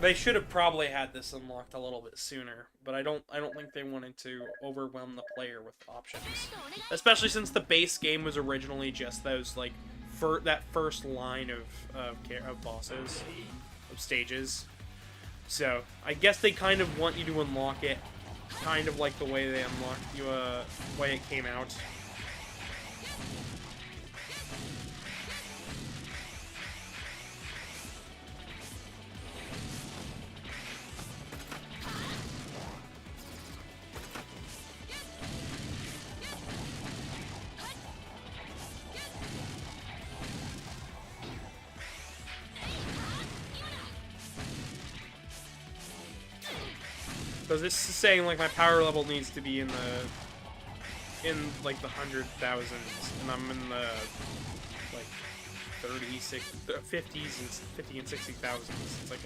they should have probably had this unlocked a little bit sooner, but I don't think they wanted to overwhelm the player with options. Especially since the base game was originally just those, like, that first line of bosses, of stages. So, I guess they kind of want you to unlock it kind of like the way they unlocked you, way it came out. Because this is saying, like, my power level needs to be in like, the 100,000s, and I'm in the, like, 50s and 50 and 60,000s. It's like,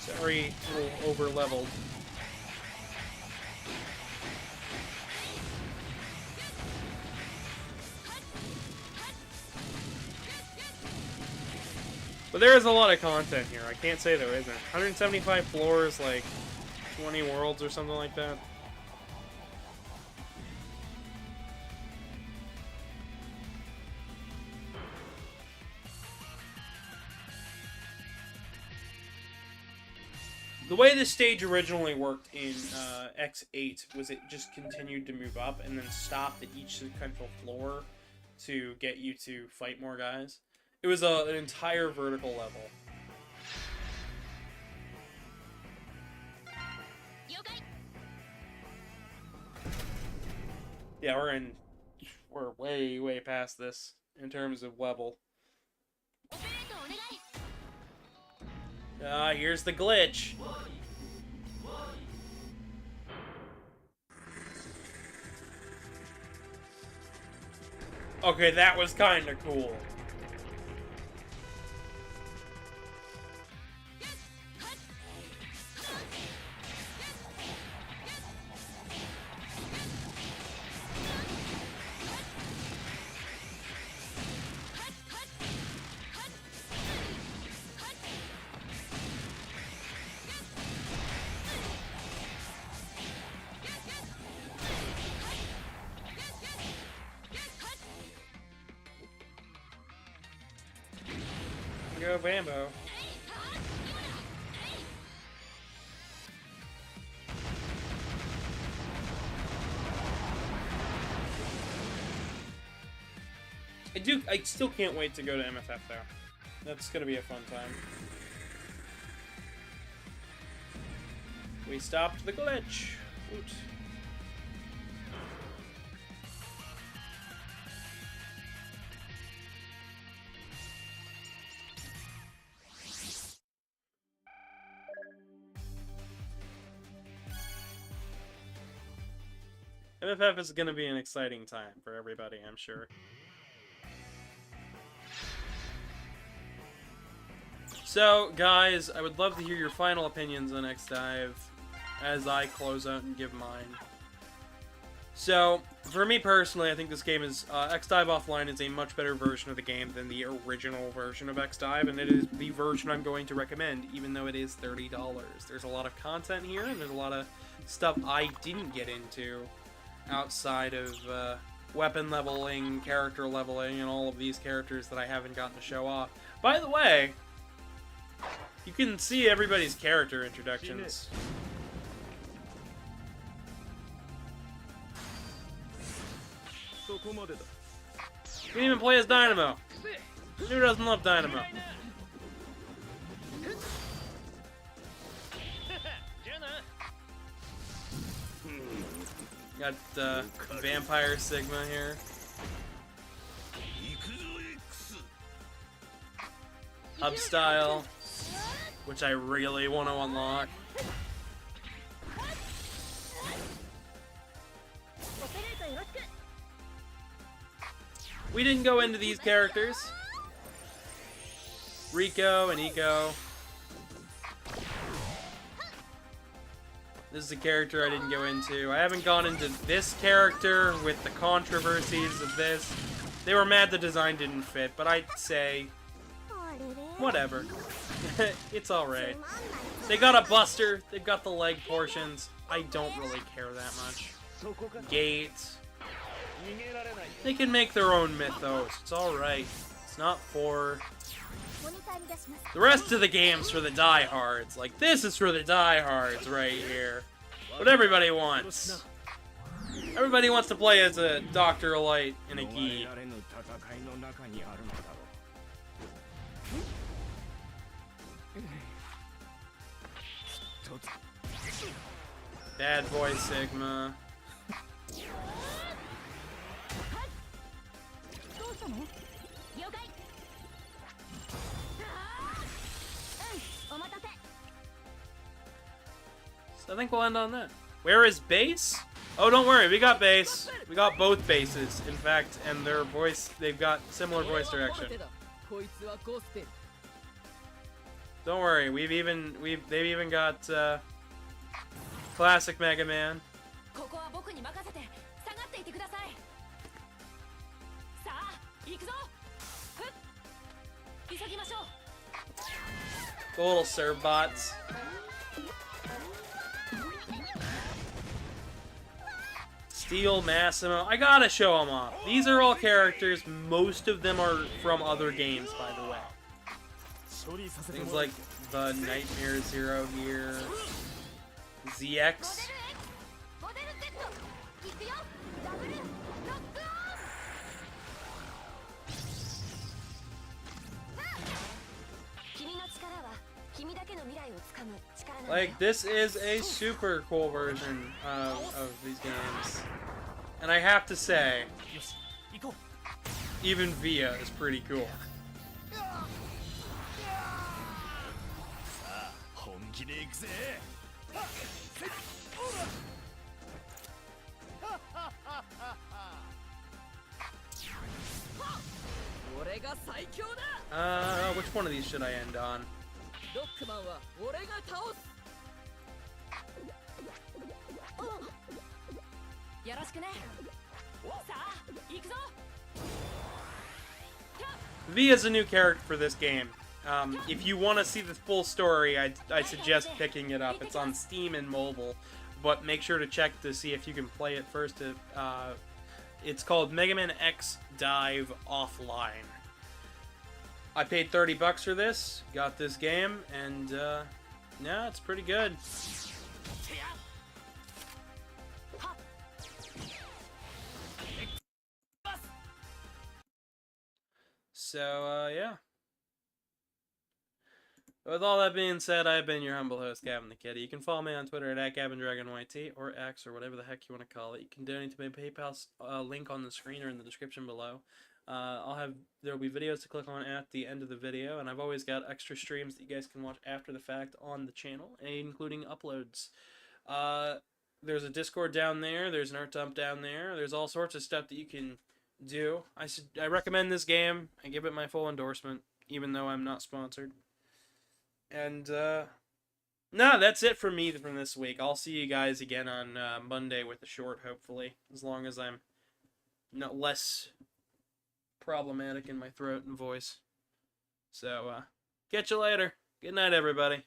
sorry, a little over-leveled. But there is a lot of content here. I can't say there isn't. 175 floors, like 20 worlds or something like that. The way this stage originally worked in X8 was it just continued to move up and then stopped at each sequential floor to get you to fight more guys. It was an entire vertical level. Yeah, we're way past this in terms of level. Here's the glitch. Okay, that was kind of cool. Go Bambo. I still can't wait to go to MFF though. That's gonna be a fun time. We stopped the glitch. Oops. MFF is going to be an exciting time for everybody, I'm sure. So, guys, I would love to hear your final opinions on X-Dive as I close out and give mine. So, for me personally, I think this game is... X-Dive Offline is a much better version of the game than the original version of X-Dive, and it is the version I'm going to recommend, even though it is $30. There's a lot of content here, and there's a lot of stuff I didn't get into outside of weapon leveling, character leveling, and all of these characters that I haven't gotten to show off. By the way, you can see everybody's character introductions. You can even play as Dynamo. Who doesn't love Dynamo? Got Vampire Sigma here. Hub style, which I really want to unlock. We didn't go into these characters. Rico and Eco. This is a character I didn't go into. I haven't gone into this character with the controversies of this. They were mad the design didn't fit, but I'd say... whatever. It's alright. They got a buster, they've got the leg portions. I don't really care that much. Gates. They can make their own mythos. It's alright. It's not for... the rest of the game's for the diehards. Like, this is for the diehards right here. What everybody wants. Everybody wants to play as a Dr. Light and a Gi. Bad Boy Sigma. So I think we'll end on that. Where is base? Oh, don't worry, we got base. We got both bases, in fact, and their voice, they've got similar voice direction. Don't worry, they've even got classic Mega Man. The little serve bots. Steel, Massimo. I gotta show them off. These are all characters. Most of them are from other games, by the way. Things like the Nightmare Zero here. ZX. Like, this is a super cool version of these games. And I have to say, even Via is pretty cool. Which one of these should I end on? V is a new character for this game. If you want to see the full story, I suggest picking it up. It's on Steam and mobile, but make sure to check to see if you can play it first. It's called Megaman X Dive Offline. I paid $30 for this, got this game, and yeah, it's pretty good. So, yeah. With all that being said, I've been your humble host, Gavin the Kitty. You can follow me on Twitter at GavinDragonYT or X or whatever the heck you want to call it. You can donate to my PayPal link on the screen or in the description below. There will be videos to click on at the end of the video, and I've always got extra streams that you guys can watch after the fact on the channel, including uploads. There's a Discord down there. There's an art dump down there. There's all sorts of stuff that you can do. I recommend this game. I give it my full endorsement, even though I'm not sponsored. And, no, that's it for me from this week. I'll see you guys again on Monday with a short, hopefully. As long as I'm not less problematic in my throat and voice. So, catch you later. Good night, everybody.